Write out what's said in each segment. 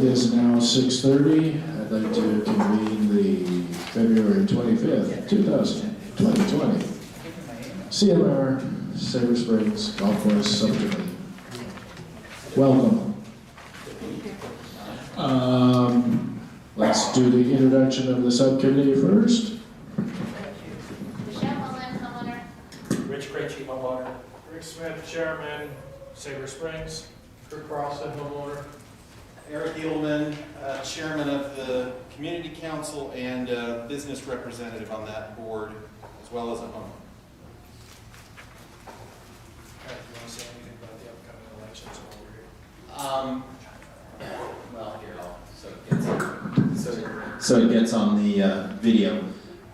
is now 6:30. I'd like to convene the February 25th, 2020 CMR Silver Springs Golf Course Subcommittee. Welcome. Let's do the introduction of the subcommittee first. Rich Krejci, homeowner. Rick Smith, chairman, Sabre Springs. Rick Carlson, homeowner. Eric Edelman, chairman of the community council and business representative on that board, as well as a homeowner. Do you want to say anything about the upcoming elections while we're here? Well, here, so it gets on the video.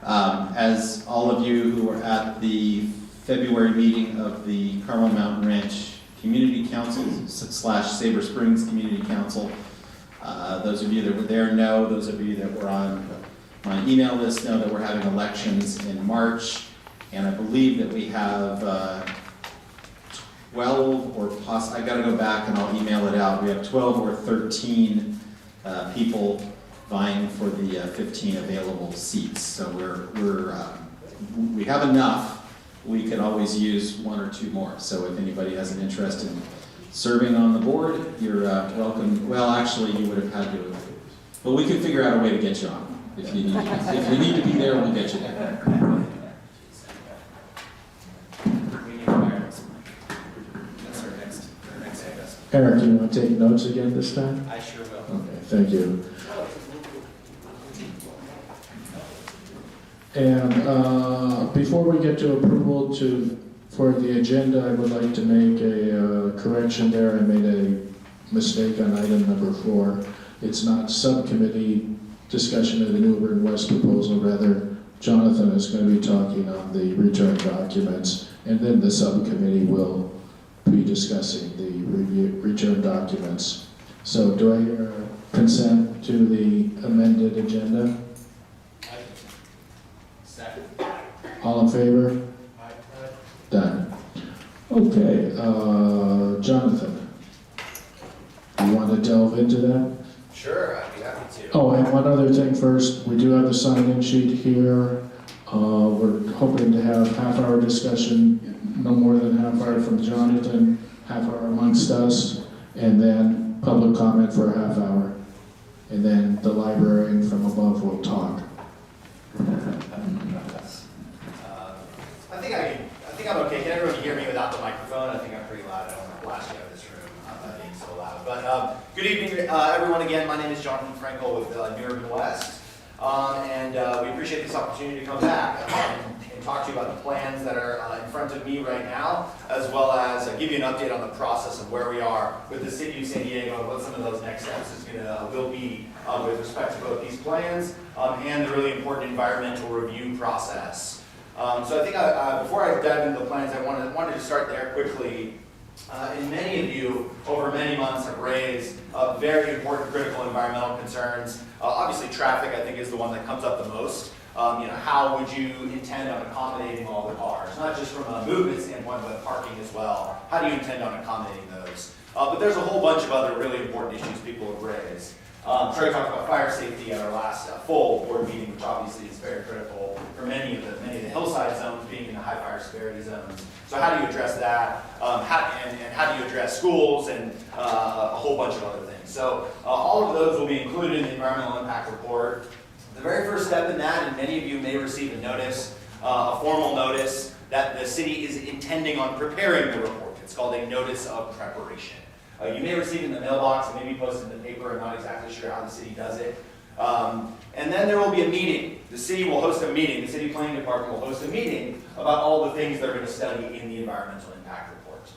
As all of you who were at the February meeting of the Carmel Mountain Ranch Community Council / Sabre Springs Community Council, those of you that were there know, those of you that were on my email list know that we're having elections in March, and I believe that we have 12 or I gotta go back and I'll email it out. We have 12 or 13 people vying for the 15 available seats. So we have enough. We could always use one or two more. So if anybody has an interest in serving on the board, you're welcome. Well, actually, you would have had to, but we could figure out a way to get you on. If you need to be there, we'll get you there. That's our next investment. Eric, do you want to take notes again this time? I sure will. Okay, thank you. And before we get to approval for the agenda, I would like to make a correction there. I made a mistake on item number 4. It's not subcommittee discussion of the New Urban West proposal. Rather, Jonathan is going to be talking on the return documents, and then the subcommittee will be discussing the return documents. So do I hear consent to the amended agenda? Second. All in favor? Done. Okay, Jonathan, you want to delve into that? Sure, I'd be happy to. Oh, and one other thing first, we do have the sign-in sheet here. We're hoping to have half-hour discussion, no more than half-hour from Jonathan, half-hour amongst us, and then public comment for a half-hour. And then the librarian from above will talk. I think I'm okay. Can everyone hear me without the microphone? I think I'm pretty loud. I don't want to blast you out of this room by being so loud. But good evening, everyone. Again, my name is Jonathan Frankel with New Urban West, and we appreciate this opportunity to come back and talk to you about the plans that are in front of me right now, as well as give you an update on the process of where we are with the City of San Diego and what some of those next steps will be with respect to both these plans and the really important environmental review process. So I think before I dive into the plans, I wanted to start there quickly. And many of you, over many months, have raised very important critical environmental concerns. Obviously, traffic, I think, is the one that comes up the most. How would you intend on accommodating all the cars? Not just from a movement standpoint, but parking as well. How do you intend on accommodating those? But there's a whole bunch of other really important issues people have raised. Trey talked about fire safety at our last full board meeting, which obviously is very critical for many of the hillside zones being in the high fire severity zones. So how do you address that? How do you address schools and a whole bunch of other things? So all of those will be included in the environmental impact report. The very first step in that, and many of you may receive a notice, a formal notice that the city is intending on preparing the report. It's called a notice of preparation. You may receive it in the mailbox, it may be posted in the paper. I'm not exactly sure how the city does it. And then there will be a meeting. The city will host a meeting. The city planning department will host a meeting about all the things they're going to study in the environmental impact report.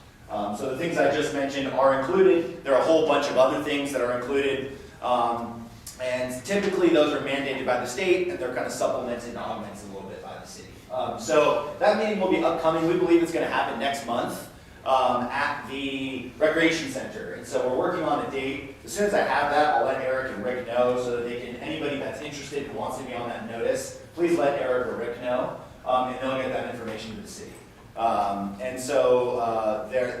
So the things I just mentioned are included. There are a whole bunch of other things that are included. And typically those are mandated by the state, and they're kind of supplemented and augmented a little bit by the city. So that meeting will be upcoming. We believe it's going to happen next month. At the recreation center. And so we're working on a date. As soon as I have that, I'll let Eric and Rick know so that they can, anybody that's interested and wants to be on that notice, please let Eric or Rick know, and they'll get that information to the city. And so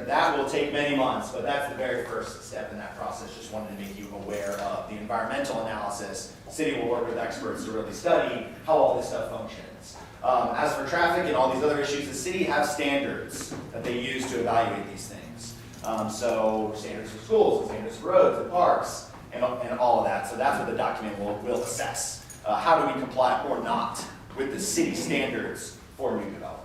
that will take many months, but that's the very first step in that process. Just wanted to make you aware of the environmental analysis. The city will work with experts to really study how all this stuff functions. As for traffic and all these other issues, the city has standards that they use to evaluate these things. So standards for schools, standards for roads and parks, and all of that. So that's what the document will assess. How do we comply or not with the city standards for new development?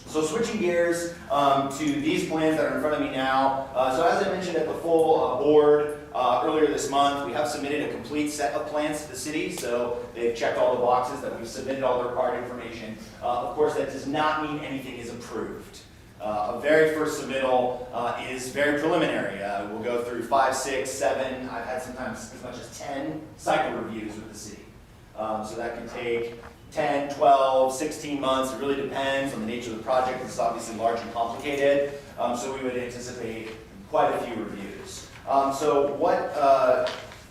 So switching gears to these plans that are in front of me now. So as I mentioned at the full board earlier this month, we have submitted a complete set of plans to the city. So they've checked all the boxes that we've submitted all the required information. Of course, that does not mean anything is approved. A very first submittal is very preliminary. We'll go through 5, 6, 7, I've had sometimes as much as 10 cycle reviews with the city. So that can take 10, 12, 16 months. It really depends on the nature of the project. It's obviously large and complicated, so we would anticipate quite a few reviews. So what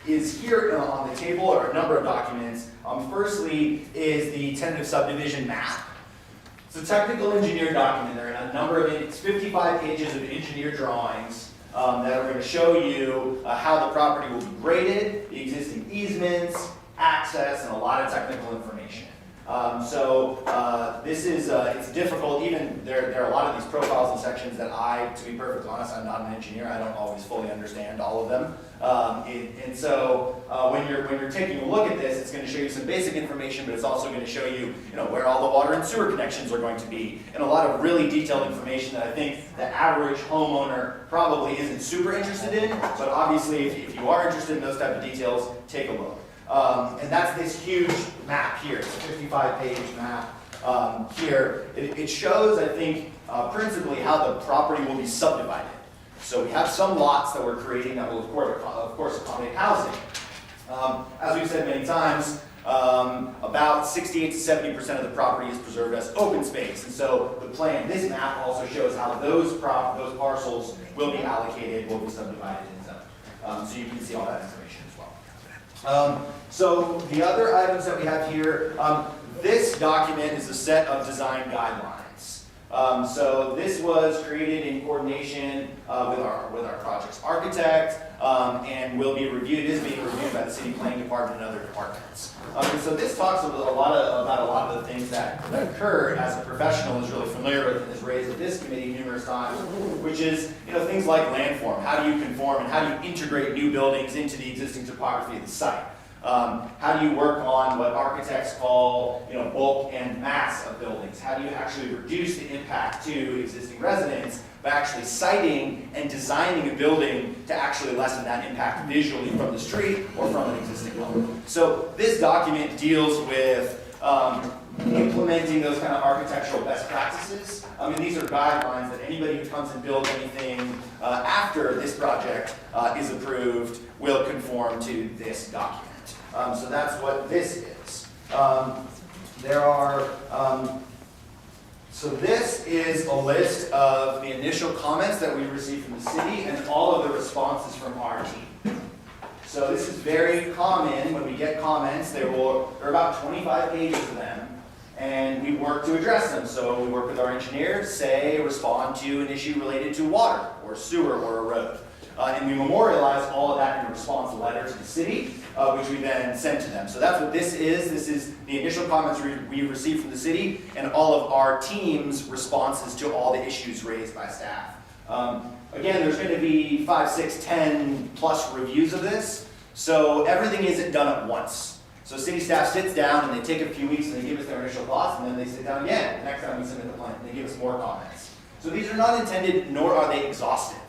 is here on the table are a number of documents. Firstly is the tentative subdivision map. It's a technical engineer document. There are a number of it's 55 pages of engineer drawings that are going to show you how the property will be graded, the existing easements, access, and a lot of technical information. This is, it's difficult, even there are a lot of these profiles and sections that to be perfectly honest, I'm not an engineer, I don't always fully understand all of them. When you're taking a look at this, it's going to show you some basic information, but it's also going to show you, where all the water and sewer connections are going to be, and a lot of really detailed information that I think the average homeowner probably isn't super interested in, but obviously if you are interested in those type of details, take a look. And that's this huge map here. It's a 55-page map here. It shows, I think, principally how the property will be subdivided. So we have some lots that we're creating that will, of course, accommodate housing. As we've said many times, about 68 to 70% of the property is preserved as open space. And so the plan, this map also shows how those parcels will be allocated, will be subdivided in zone. So you can see all that information as well. So the other items that we have here, this document is a set of design guidelines. So this was created in coordination with our project's architect, and will be reviewed, is being reviewed by the city planning department and other departments. And so this talks about a lot of the things that occur as a professional is really familiar with and is raised at this committee numerous times, which is things like landform. How do you conform and how do you integrate new buildings into the existing topography of the site? How do you work on what architects call bulk and mass of buildings? How do you actually reduce the impact to existing residents by actually siting and designing a building to actually lessen that impact visually from the street or from an existing home? So this document deals with implementing those kind of architectural best practices. These are guidelines that anybody who comes and builds anything after this project is approved will conform to this document. So that's what this is. So this is a list of the initial comments that we received from the city and all of the responses from our team. So this is very common when we get comments. There are about 25 pages of them, and we work to address them. So we work with our engineers, respond to an issue related to water or sewer or a road. And we memorialize all of that in a response letter to the city, which we then send to them. So that's what this is. This is the initial comments we received from the city and all of our team's responses to all the issues raised by staff. Again, there's going to be 5, 6, 10 plus reviews of this. So everything isn't done at once. So city staff sits down and they take a few weeks and they give us their initial thoughts, and then they sit down again the next time we submit the plan and they give us more comments. So these are not intended, nor are they exhaustive.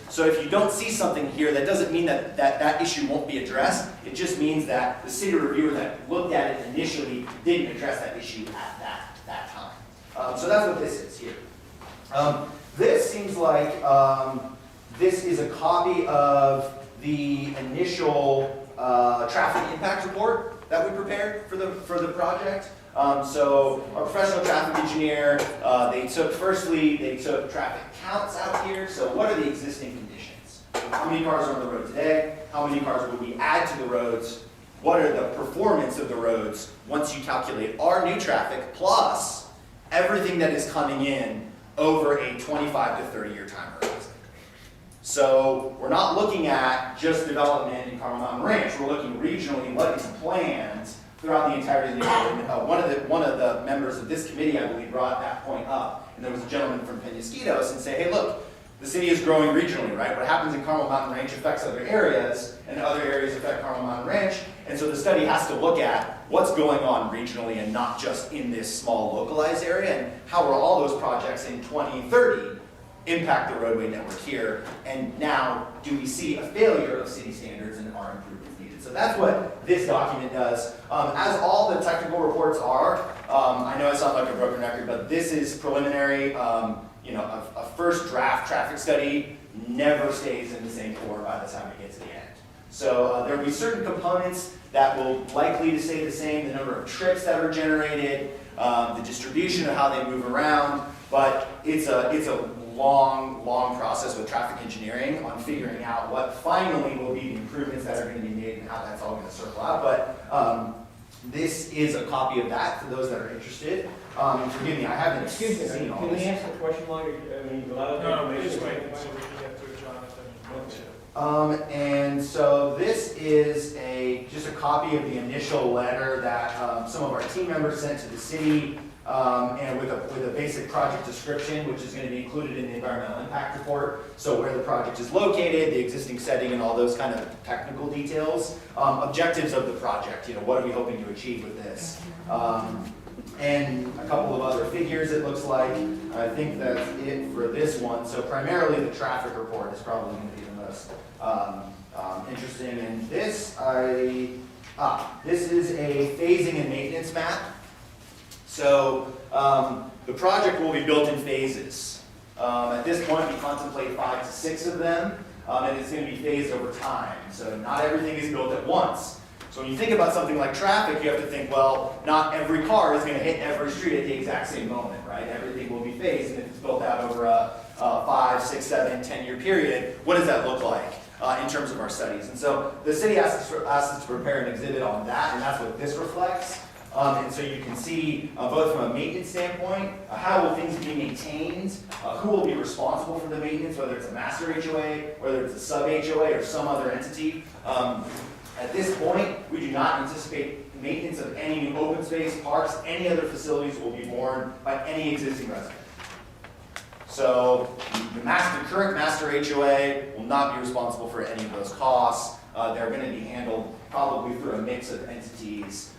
So if you don't see something here, that doesn't mean that issue won't be addressed. It just means that the city reviewer that looked at it initially didn't address that issue at that time. So that's what this is here. This seems like this is a copy of the initial traffic impact report that we prepared for the project. So our professional traffic engineer, they took traffic counts out here. So what are the existing conditions? How many cars are on the road today? How many cars would we add to the roads? What are the performance of the roads once you calculate our new traffic plus everything that is coming in over a 25 to 30-year time horizon. So we're not looking at just development in Carmel Mountain Ranch. We're looking regionally what is planned throughout the entirety of the neighborhood. One of the members of this committee, I believe, brought that point up. And there was a gentleman from Penasquitos and say, hey, look, the city is growing regionally, right? What happens in Carmel Mountain Ranch affects other areas, and other areas affect Carmel Mountain Ranch. And so the study has to look at what's going on regionally and not just in this small localized area, and how are all those projects in 2030 impact the roadway network here, and now do we see a failure of city standards and are improvements needed? So that's what this document does. As all the technical reports are, I know I sound like a broken record, but this is preliminary. A first draft traffic study never stays in the same form by the time we get to the end. So there will be certain components that will likely to stay the same, the number of trips that are generated, the distribution of how they move around, but it's a long process with traffic engineering on figuring out what finally will be the improvements that are going to be made and how that's all going to circle out. But this is a copy of that for those that are interested. Forgive me, I haven't seen all Can we this. ask a question while you're, I mean, a lot of No, we information. just wait so we can get through Jonathan. And so this is just a copy of the initial letter that some of our team members sent to the city, and with a basic project description, which is going to be included in the environmental impact report. So where the project is located, the existing setting, and all those kind of technical details. Objectives of the project, what are we hoping to achieve with this? And a couple of other figures, it looks like. I think that's it for this one. So primarily the traffic report is probably going to be the most interesting. And this is a phasing and maintenance map. So the project will be built in phases. At this point, we contemplate 5 to 6 of them, and it's going to be phased over time. So not everything is built at once. So when you think about something like traffic, you have to think, well, not every car is going to hit every street at the exact same moment, right? Everything will be phased, and if it's built out over a 5, 6, 7, 10-year period, what does that look like in terms of our studies? And so the city asked us to prepare an exhibit on that, and that's what this reflects. And so you can see, both from a maintenance standpoint, how will things be maintained, who will be responsible for the maintenance, whether it's a master HOA, whether it's a sub-HOA, or some other entity. At this point, we do not anticipate maintenance of any new open space, parks, any other facilities will be borne by any existing resident. So the current master HOA will not be responsible for any of those costs. They're going to be handled probably through a mix of entities,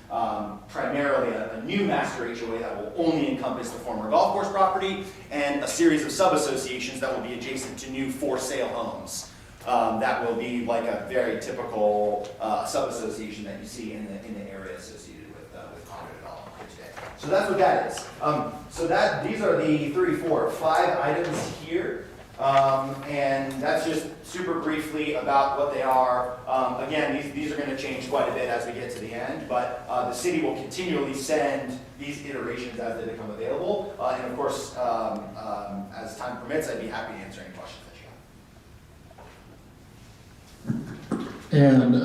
primarily a new master HOA that will only encompass the former golf course property, and a series of sub-associations that will be adjacent to new for-sale homes. That will be like a very typical sub-association that you see in the area associated with condo development here today. So that's what that is. These are the 5 items here. And that's just super briefly about what they are. Again, these are going to change quite a bit as we get to the end, but the city will continually send these iterations as they become available. And of course, as time permits, I'd be happy to answer any questions that you have. And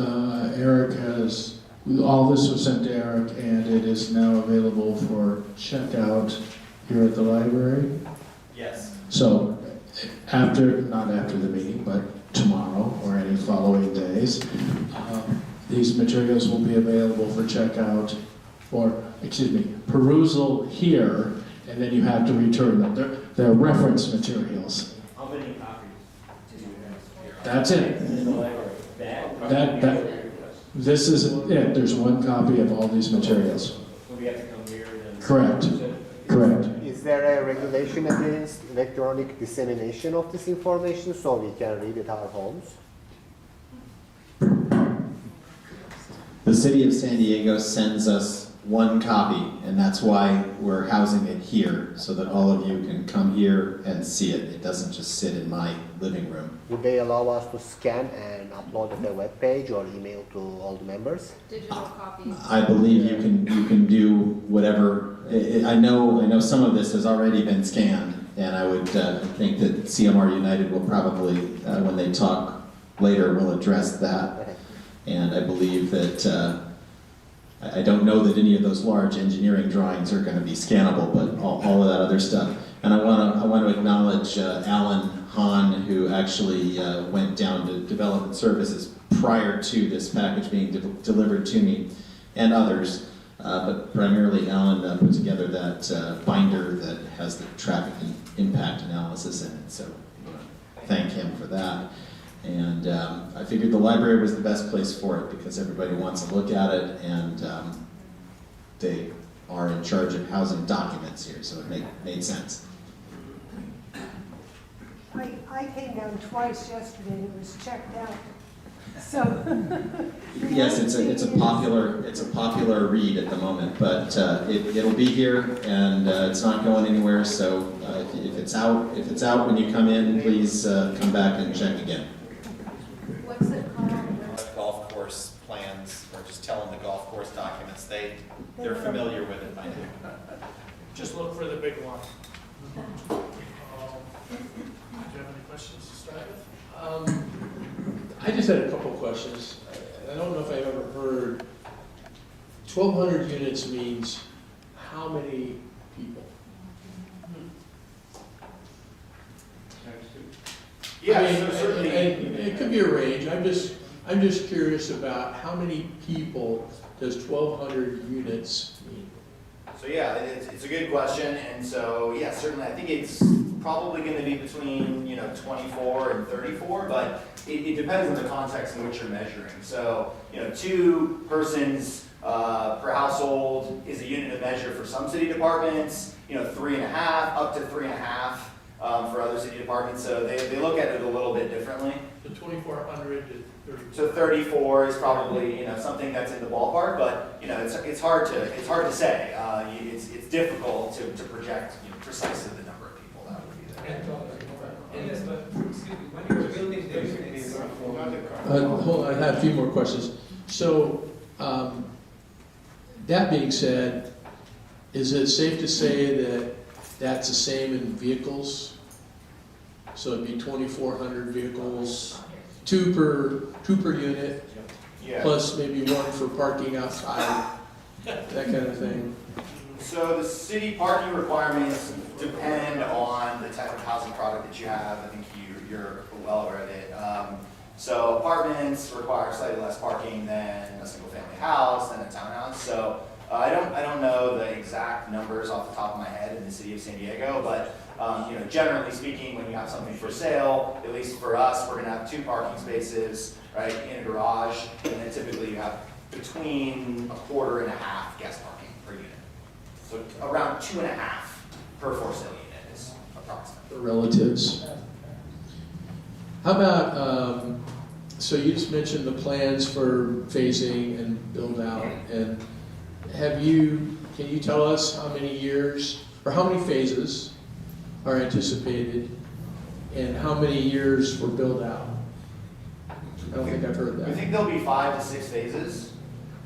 Eric all this was sent to Eric, and it is now available for checkout here at the library. Yes. So not after the meeting, but tomorrow or any following days, these materials will be available for checkout, perusal here, and then you have to return them. They're reference materials. How many copies do you have? That's it. In the library? This is it. There's one copy of all these materials. So we have to come here and then. Correct. Correct. Is there a regulation against electronic dissemination of this information so we can read at our homes? The city of San Diego sends us one copy, and that's why we're housing it here, so that all of you can come here and see it. It doesn't just sit in my living room. Would they allow us to scan and upload at their webpage or email to all the members? Digital copies. I believe you can do whatever. I know some of this has already been scanned, and I would think that CMR United will probably, when they talk later, will address that. And I believe that I don't know that any of those large engineering drawings are going to be scannable, but all of that other stuff. And I want to acknowledge Alan Hahn, who actually went down to development services prior to this package being delivered to me, and others. But primarily Alan put together that binder that has the traffic impact analysis in it. So I want to thank him for that. And I figured the library was the best place for it because everybody wants to look at it, and they are in charge of housing documents here, so it made sense. I came down twice yesterday and it was checked out. So. Yes, it's a popular read at the moment, but it'll be here and it's not going anywhere. So if it's out when you come in, please come back and check again. What's it called? Golf course plans, or just tell them the golf course documents, they're familiar with it by now. Just look for the big one. Do you have any questions to start with? I just had a couple of questions. I don't know if I've ever heard, 1,200 units means how many people? Yeah, I mean, so certainly. it could be a range. I'm just curious about how many people does 1,200 units mean? So yeah, it's a good question, and so yeah, certainly I think it's probably going to be between 24 and 34, but it depends on the context in which you're measuring. So 2 persons per household is a unit of measure for some city departments. 3.5 up to 3.5 for other city departments. So they look at it a little bit differently. The 2,400 to 30. So 34 is probably something that's in the ballpark, but it's hard to say. It's difficult to project precisely the number of people that would be there. When you're building this, Hold on, I have a few more questions. So, that being said, is it safe to say that that's the same in vehicles? So it'd be 2,400 vehicles, two per unit, Yeah. plus maybe one for parking outside, that kind of thing. So the city parking requirements depend on the type of housing product that you have. I think you're well aware of it. So apartments require slightly less parking than a single family house, than a townhouse. So I don't know the exact numbers off the top of my head in the city of San Diego, but generally speaking, when you have something for sale, at least for us, we're gonna have 2 parking spaces, right, in a garage, and then typically you have between 1.25 and guest parking per unit. So around 2.5 per for sale unit is approximate. The relatives. How about, so you just mentioned the plans for phasing and build out, and can you tell us how many years, or how many phases are anticipated, and how many years for build out? I don't think I've heard I that. think there'll be 5 to 6 phases,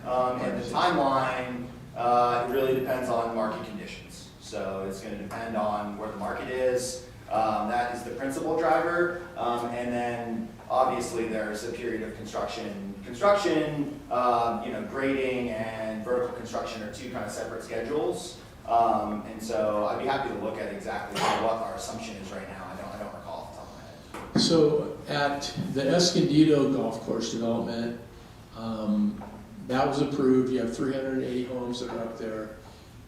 and the timeline, it really depends on market conditions. So it's going to depend on where the market is. That is the principal driver, and then obviously there's a period of construction. Grading and vertical construction are 2 kind of separate schedules. And so I'd be happy to look at exactly what our assumption is right now. I don't recall off the top of my head. So at the Escondido Golf Course development, that was approved. You have 380 homes that are up there.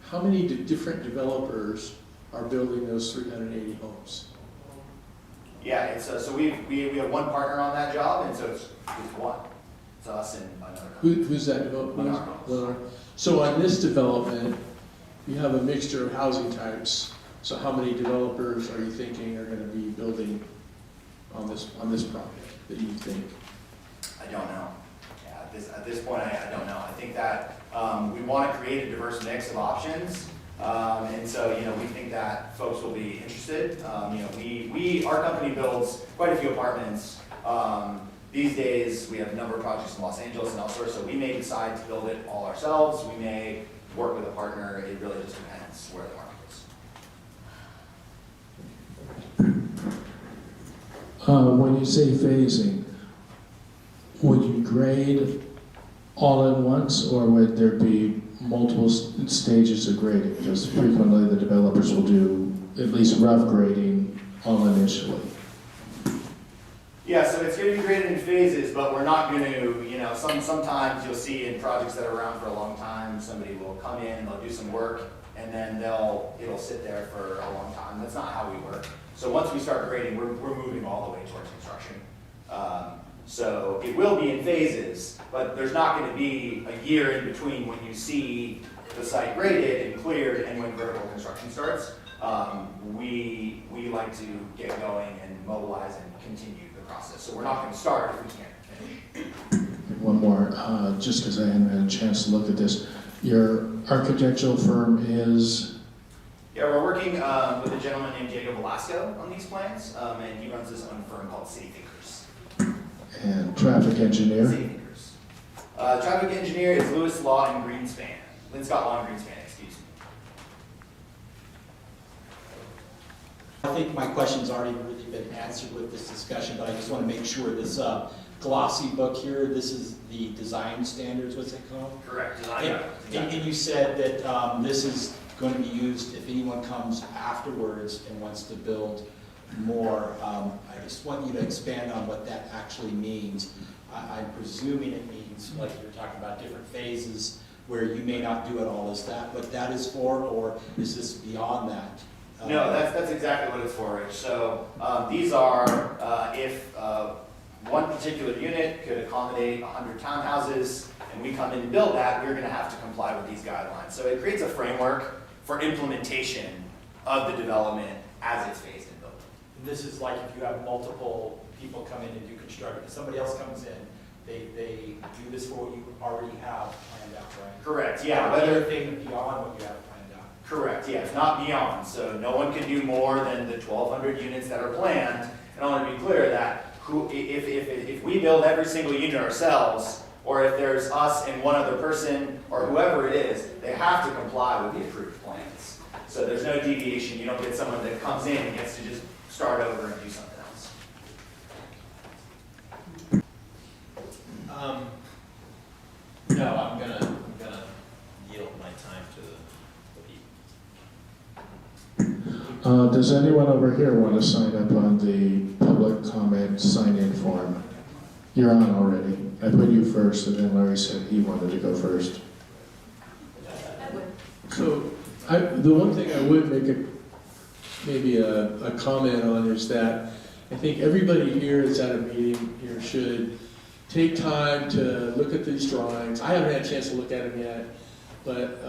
How many different developers are building those 380 homes? Yeah, it's so we have one partner on that job, and so it's one. It's us and another company. Who's that developer? Lennar. Lennar. So on this development, you have a mixture of housing types. So how many developers are you thinking are going to be building on this project that you think? I don't know. Yeah, at this point, I don't know. I think that we want to create a diverse mix of options, and so we think that folks will be interested. Our company builds quite a few apartments. These days, we have a number of projects in Los Angeles and elsewhere, so we may decide to build it all ourselves. We may work with a partner. It really just depends where the market is. When you say phasing, would you grade all at once, or would there be multiple stages of grading? Because frequently the developers will do at least rough grading all initially. Yeah, so it's going to be graded in phases, but we're not going to, you know, sometimes you'll see in projects that are around for a long time, somebody will come in, they'll do some work, and then it'll sit there for a long time. That's not how we work. So once we start grading, we're moving all the way towards construction. So it will be in phases, but there's not going to be a year in between when you see the site graded and cleared and when vertical construction starts. We like to get going and mobilize and continue the process. So we're not going to start if we can't finish. One more, just because I haven't had a chance to look at this. Your architectural firm is? Yeah, we're working with a gentleman named Diego Velasco on these plans, and he runs his own firm called City Thinkers. And traffic engineer? City Thinkers. Traffic engineer is Lewis Law and Greenspan. Lynn Scott Law and Greenspan, excuse me. I think my question's already really been answered with this discussion, but I just want to make sure this glossy book here, this is the design standards, what's it called? Correct. And you said that this is going to be used if anyone comes afterwards and wants to build more. I just want you to expand on what that actually means. I'm presuming it means, like you're talking about different phases, where you may not do it all. Is that what that is for, or is this beyond that? No, that's exactly what it's for, Rich. So these are if one particular unit could accommodate 100 townhouses, and we come in and build that, we're going to have to comply with these guidelines. So it creates a framework for implementation of the development as it's phased and built. This is like if you have multiple people come in and do construction, if somebody else comes in, they do this for what you already have planned out, right? Correct, yeah. Anything beyond what you have planned out. Correct, yeah, it's not beyond. So no one can do more than the 1,200 units that are planned. And I want to be clear that if we build every single unit ourselves, or if there's us and one other person, or whoever it is, they have to comply with the approved plans. So there's no deviation. You don't get someone that comes in and gets to just start over and do something else. No, I'm gonna yield my time to the people. Does anyone over here want to sign up on the public comment sign-in form? You're on already. I put you first, and then Larry said he wanted to go first. So, the one thing I would make maybe a comment on is that I think everybody here that's at a meeting here should take time to look at these drawings. I haven't had a chance to look at them yet, but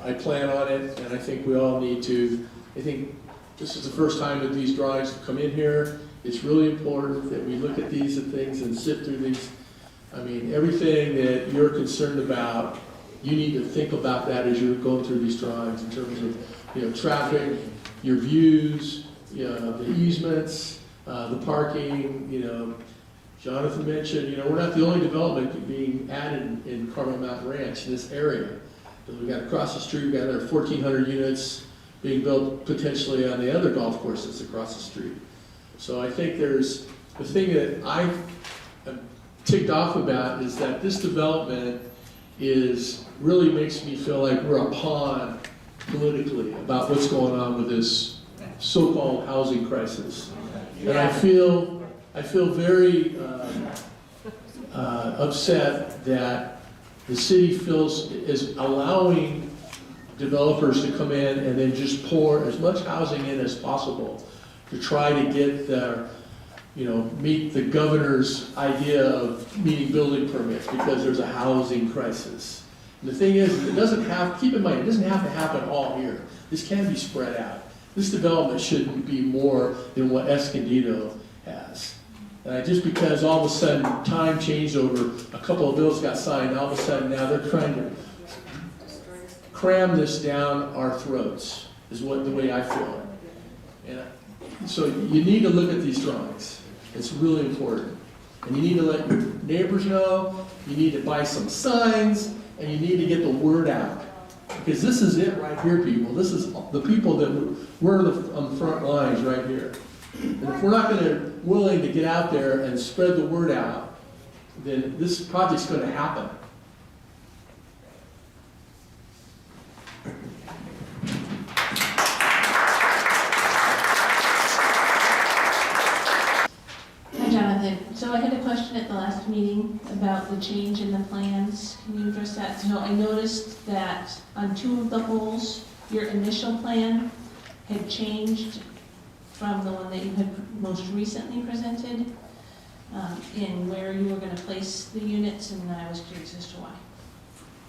I plan on it, and I think we all need to. I think this is the first time that these drawings have come in here. It's really important that we look at these things and sift through these. I mean, everything that you're concerned about, you need to think about that as you're going through these drawings in terms of, traffic, your views, the easements, the parking, Jonathan mentioned, we're not the only development being added in Carmel Mountain Ranch in this area. We got across the street, we got another 1,400 units being built potentially on the other golf courses across the street. So I think there's, the thing that I'm ticked off about is that this development really makes me feel like we're a pawn politically about what's going on with this so-called housing crisis. And I feel very upset that the city is allowing developers to come in and then just pour as much housing in as possible to try to get meet the governor's idea of meeting building permits because there's a housing crisis. And the thing is, keep in mind, it doesn't have to happen all here. This can be spread out. This development shouldn't be more than what Escondido has. Just because all of a sudden time changed over, a couple of bills got signed, all of a sudden now they're trying to cram this down our throats, is the way I feel it. And so you need to look at these drawings. It's really important. And you need to let your neighbors know, you need to buy some signs, and you need to get the word out. Because this is it right here, people. This is the people that we're on the front lines right here. And if we're not willing to get out there and spread the word out, then this project's going to happen. about the change in the plans. Can you address that? So I noticed that on 2 of the holes, your initial plan had changed from the one that you had most recently presented in where you were going to place the units, and I was curious as to why.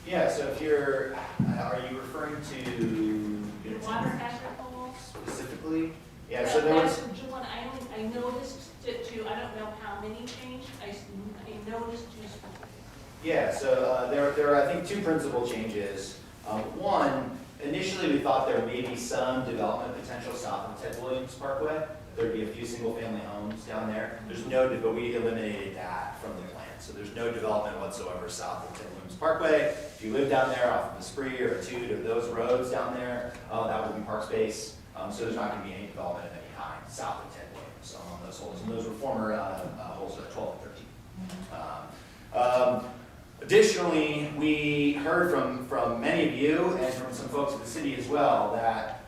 Yeah, so if you're, are you referring to The water hazard holes? specifically? Yeah, so there was, That's the one I noticed it too. I don't know how many changed. I noticed just. yeah, so there are, I think, 2 principal changes. One, initially we thought there may be some development potential south of Ted Williams Parkway. There'd be a few single-family homes down there. There's no, but we eliminated that from the plan. So there's no development whatsoever south of Ted Williams Parkway. If you live down there off of the Spree or Tude or those roads down there, that would be park space. So there's not going to be any development of any kind south of Ted Williams on those holes. And those were former holes at 12 and 13. Additionally, we heard from many of you and from some folks at the city as well that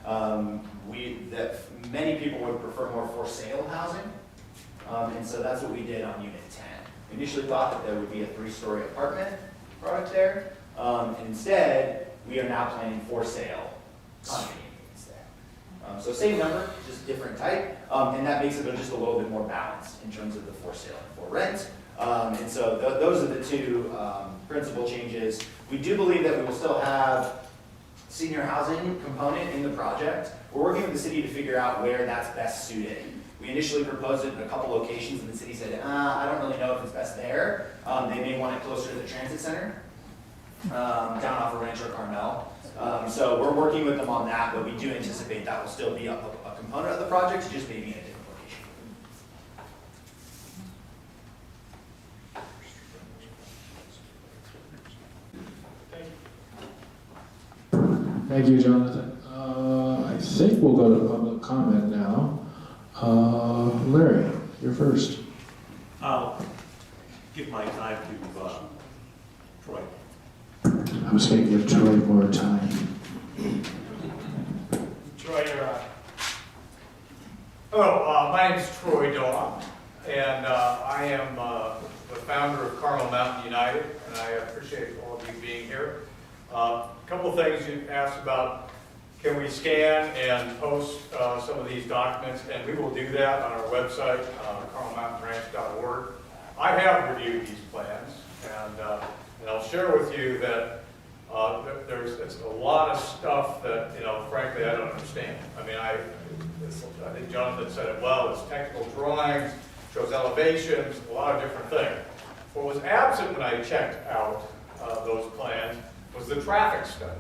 that many people would prefer more for sale housing, and so that's what we did on Unit 10. We initially thought that there would be a 3-story apartment product there, and instead we are now planning for sale condominium instead. So same number, just different type, and that makes it just a little bit more balanced in terms of the for sale and for rent. And so those are the 2 principal changes. We do believe that we will still have senior housing component in the project. We're working with the city to figure out where that's best suited. We initially proposed it in a couple locations, and the city said, I don't really know if it's best there. They may want it closer to the transit center, down off of Rancho Carmel. So we're working with them on that, but we do anticipate that will still be a component of the project, just maybe in a different location. Thank you, Jonathan. I think we'll go to public comment now. Larry, you're first. I'll give my time to Troy. I was going to give Troy more time. Troy, you're on. Hello, my name is Troy Daw, and I am the founder of Carmel Mountain United, and I appreciate all of you being here. A couple of things you asked about, can we scan and post some of these documents, and we will do that on our website, carmelmountainranch.org. I have reviewed these plans, and I'll share with you that it's a lot of stuff that, frankly, I don't understand. I mean, I think Jonathan said it well. It's technical drawings, shows elevations, a lot of different things. What was absent when I checked out those plans was the traffic study.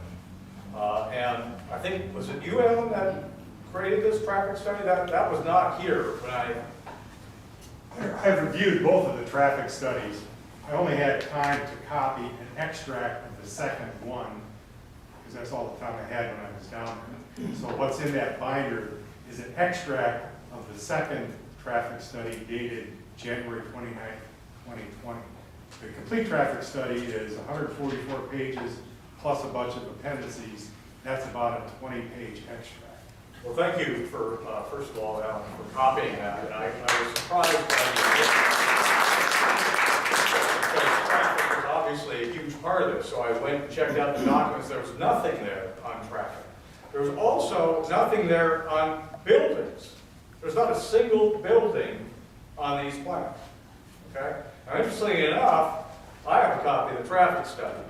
And I think, was it you, Ellen, that created this traffic study? That was not here when I've reviewed both of the traffic studies. I only had time to copy an extract of the second one, because that's all the time I had when I was down there. So what's in that binder is an extract of the second traffic study dated January 29, 2020. The complete traffic study is 144 pages plus a bunch of appendices. That's about a 20-page extract. Well, thank you for, first of all, Alan, for copying that. And I was surprised because traffic is obviously a huge part of this. So I went and checked out the documents. There was nothing there on traffic. There was also nothing there on buildings. There's not a single building on these plans. Okay? Now, interestingly enough, I have a copy of the traffic study,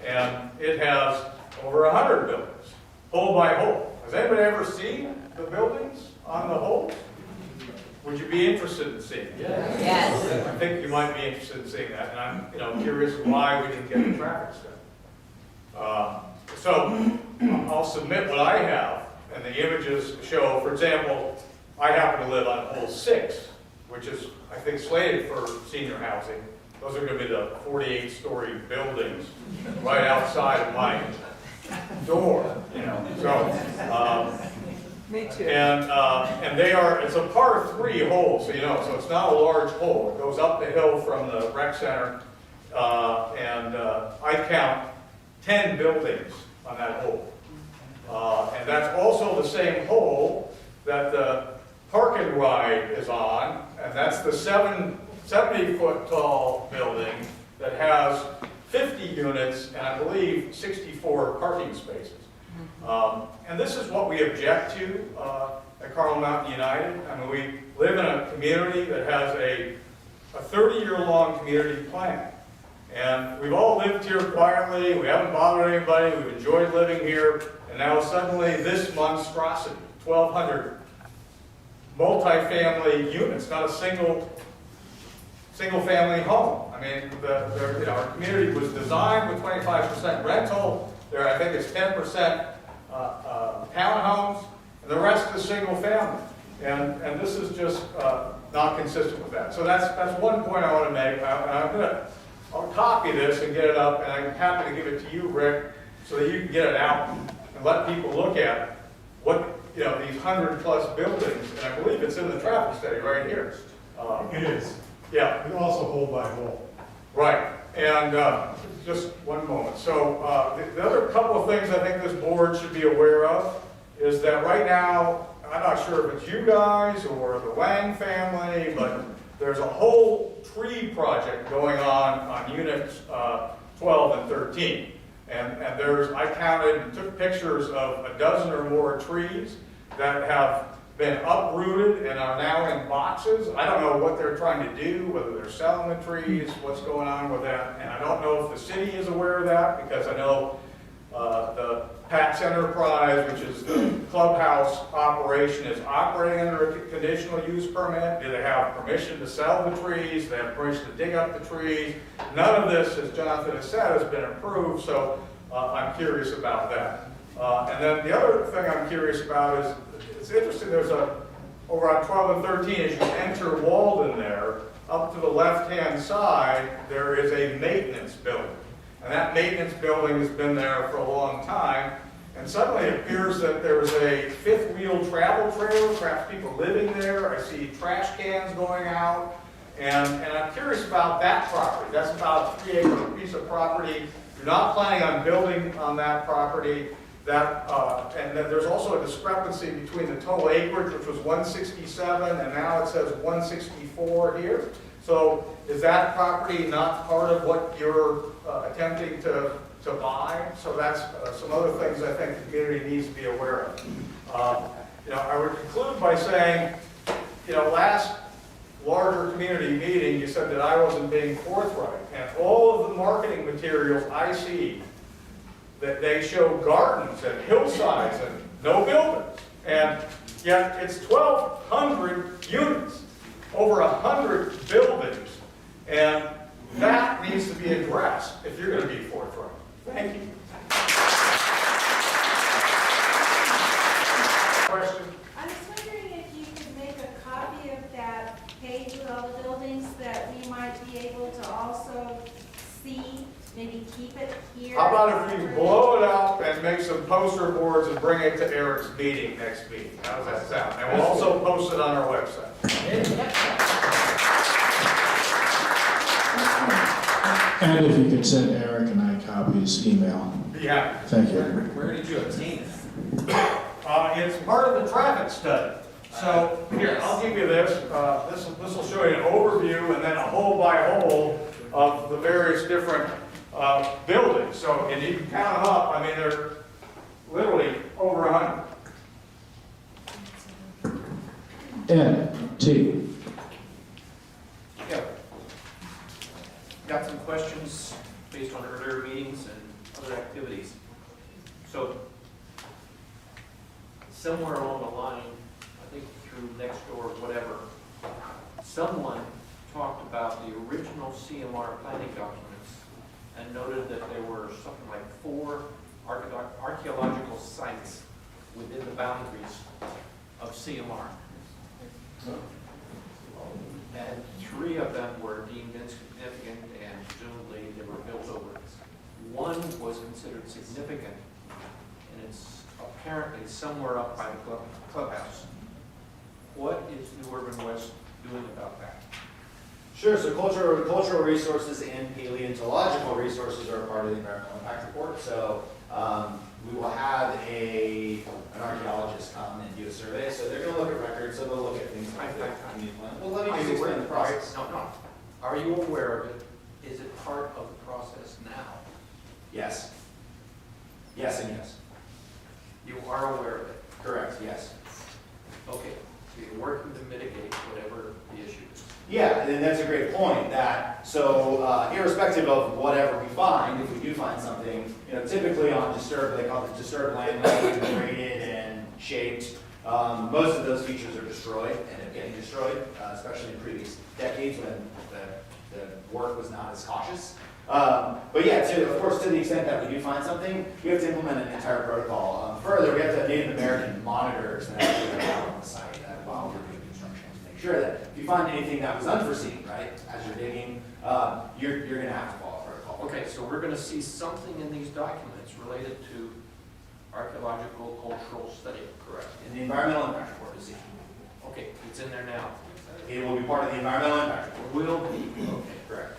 and it has over 100 buildings, hole by hole. Has anybody ever seen the buildings on the holes? Would you be interested in seeing it? Yes. I think you might be interested in seeing that, and I'm curious why we didn't get the traffic study. So I'll submit what I have, and the images show, for example, I happen to live on hole 6, which is, I think, slated for senior housing. Those are going to be the 48-story buildings right outside of my door, So, Me too. and they are, it's a par 3 hole, so so it's not a large hole. It goes up the hill from the rec center, and I count 10 buildings on that hole. And that's also the same hole that the park and ride is on, and that's the 70-foot tall building that has 50 units and I believe 64 parking spaces. And this is what we object to at Carmel Mountain United. I mean, we live in a community that has a 30-year-long community plan. And we've all lived here quietly, we haven't bothered anybody, we've enjoyed living here, and now suddenly this monstrosity, 1,200 multifamily units, not a single family home. I mean, our community was designed with 25% rental, I think it's 10% townhomes, and the rest is single family. And this is just not consistent with that. So that's one point I want to make. I'll copy this and get it up, and I'm happy to give it to you, Rick, so that you can get it out and let people look at what, these 100+ buildings, and I believe it's in the traffic study right here. It is. Yeah. And also hole by hole. Right. And just one moment. So the other couple of things I think this board should be aware of is that right now, I'm not sure if it's you guys or the Wang family, but there's a whole tree project going on units 12 and 13. And I counted and took pictures of a dozen or more trees that have been uprooted and are now in boxes. I don't know what they're trying to do, whether they're selling the trees, what's going on with that. And I don't know if the city is aware of that, because I know the Pat's Enterprise, which is the clubhouse operation, is operating under a conditional use permit. Do they have permission to sell the trees? Do they have permission to dig up the trees? None of this, as Jonathan has said, has been approved, so I'm curious about that. And then the other thing I'm curious about is, it's interesting, there's over on 12 and 13, as you enter Walden there, up to the left-hand side, there is a maintenance building. And that maintenance building has been there for a long time. And suddenly it appears that there's a fifth-wheel travel trailer, perhaps people living there. I see trash cans going out. And I'm curious about that property. That's about a 3-acre piece of property. You're not planning on building on that property. And then there's also a discrepancy between the total acreage, which was 167, and now it says 164 here. So is that property not part of what you're attempting to buy? So that's some other things I think the community needs to be aware of. I would conclude by saying, last larger community meeting, you said that I wasn't being forthright. And all of the marketing materials I see, that they show gardens and hillsides and no buildings. And yet it's 1,200 units, over 100 buildings. And that needs to be addressed if you're going to be forthright. Thank you. Question? I was wondering if you could make a copy of that page with all the buildings that we might be able to also see, maybe keep it here. How about if you blow it up and make some poster boards and bring it to Eric's meeting next meeting? How does that sound? And we'll also post it on our website. And if you could send Eric and I copies, email. Yeah. Thank you. Where did you obtain it? It's part of the traffic study. So here, I'll give you this. This will show you an overview and then a hole by hole of the various different buildings. So, and you can count them up. I mean, they're literally over 100. Ed, T. Yeah. Got some questions based on earlier meetings and other activities. So, somewhere along the line, I think through next door, whatever, someone talked about the original CMR planning documents and noted that there were something like 4 archaeological sites within the boundaries of CMR. And 3 of them were deemed insignificant and presumably they were built over. One was considered significant, and it's apparently somewhere up by the clubhouse. What is New Urban West doing about that? Sure, so cultural resources and paleontological resources are part of the environmental impact report. So we will have an archaeologist come and do a survey. So they're going to look at records, so they'll look at things like that. Well, let me just explain the process. No. Are you aware of it? Is it part of the process now? Yes. Yes and yes. You are aware of it? Correct, yes. Okay, so you're working to mitigate whatever the issue is. Yeah, and that's a great point, that, so irrespective of whatever we find, if we do find something, you know, typically on disturbed, they call it disturbed land, graded and shaped, most of those features are destroyed, and are getting destroyed, especially in previous decades when the work was not as cautious. But yeah, of course, to the extent that we do find something, we have to implement an entire protocol. Further, we have to have Native American monitors that actually are out on the site while we're doing construction to make sure that if you find anything that was unforeseen, right, as you're digging, you're going to have to follow protocol. Okay, so we're going to see something in these documents related to archaeological cultural study, correct? In the environmental impact report, you see. Okay, it's in there now. It will be part of the environmental impact report. Will be, okay. Correct.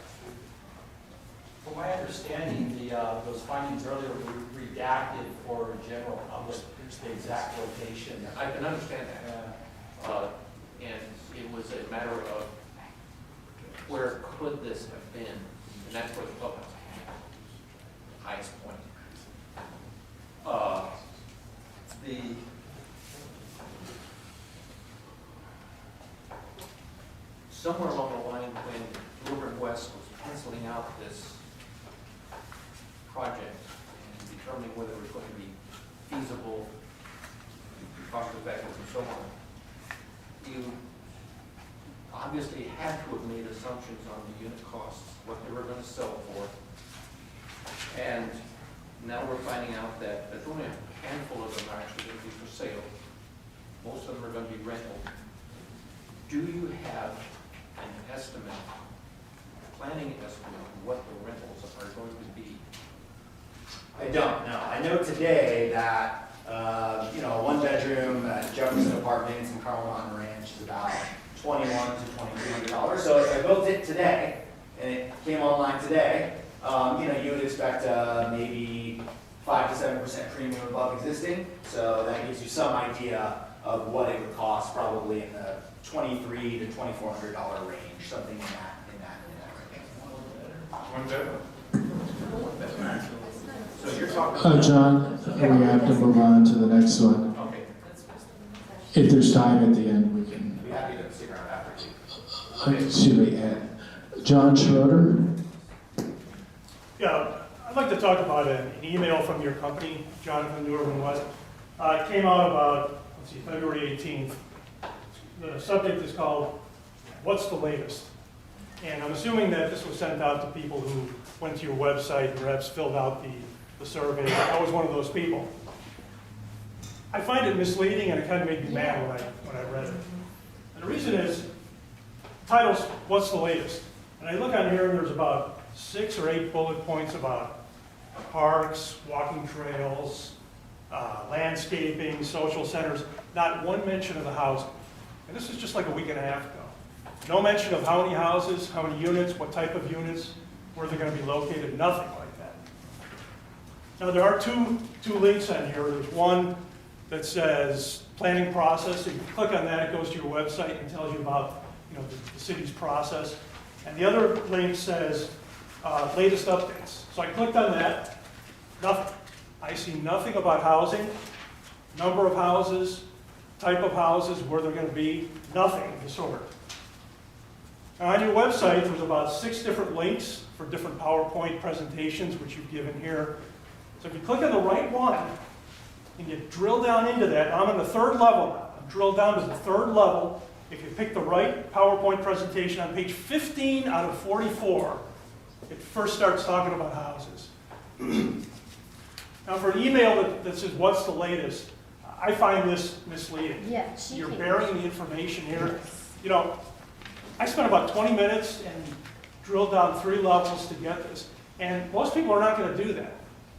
From my understanding, those findings earlier were redacted for general public, the exact location. I can understand that. And it was a matter of where could this have been? And that's where the public highest point. Somewhere along the line when Urban West was penciling out this project and determining whether it was going to be feasible, cost effective and so on, you obviously had to have made assumptions on the unit costs, what they were going to sell for. And now we're finding out that there's only a handful of them are actually going to be for sale. Most of them are going to be rental. Do you have an estimate, a planning estimate of what the rentals are going to be? I don't know. I know today that, you know, a one-bedroom Jefferson Apartments in Carmel Mountain Ranch is about $2,100 to $2,300. So if I built it today and it came online today, you know, you would expect maybe 5 to 7% premium above existing. So that gives you some idea of what it would cost, probably in the $2,300 to $2,400 range, something in that range. One bedroom. So you're talking John, we have to move on to the next one. okay. If there's time at the end, we can. Be happy to stick around after too. Excuse me, John Schroeder. Yeah, I'd like to talk about an email from your company, Jonathan Urban West. It came out about, February 18th. The subject is called, "What's the latest?" And I'm assuming that this was sent out to people who went to your website and perhaps filled out the survey. I was one of those people. I find it misleading and it kind of made me mad when I read it. And the reason is, the title's "What's the latest?" And I look on here and there's about 6 or 8 bullet points about parks, walking trails, landscaping, social centers, not one mention of the housing. And this is just like a week and a half ago. No mention of how many houses, how many units, what type of units, where they're going to be located, nothing like that. Now there are two links on here. There's one that says planning process. If you click on that, it goes to your website and tells you about, you know, the city's process. And the other link says latest updates. So I clicked on that, nothing. I see nothing about housing, number of houses, type of houses, where they're going to be, nothing of the sort. Now on your website, there's about 6 different links for different PowerPoint presentations, which you've given here. So if you click on the right one, and you drill down into that, I'm on the 3rd level now. I'm drilled down to the 3rd level. If you pick the right PowerPoint presentation on page 15 out of 44, it first starts talking about houses. Now for an email that says, "What's the latest?" I find this misleading. Yeah, You're burying the information here. You know, I spent about 20 minutes and drilled down 3 levels to get this. And most people are not going to do that.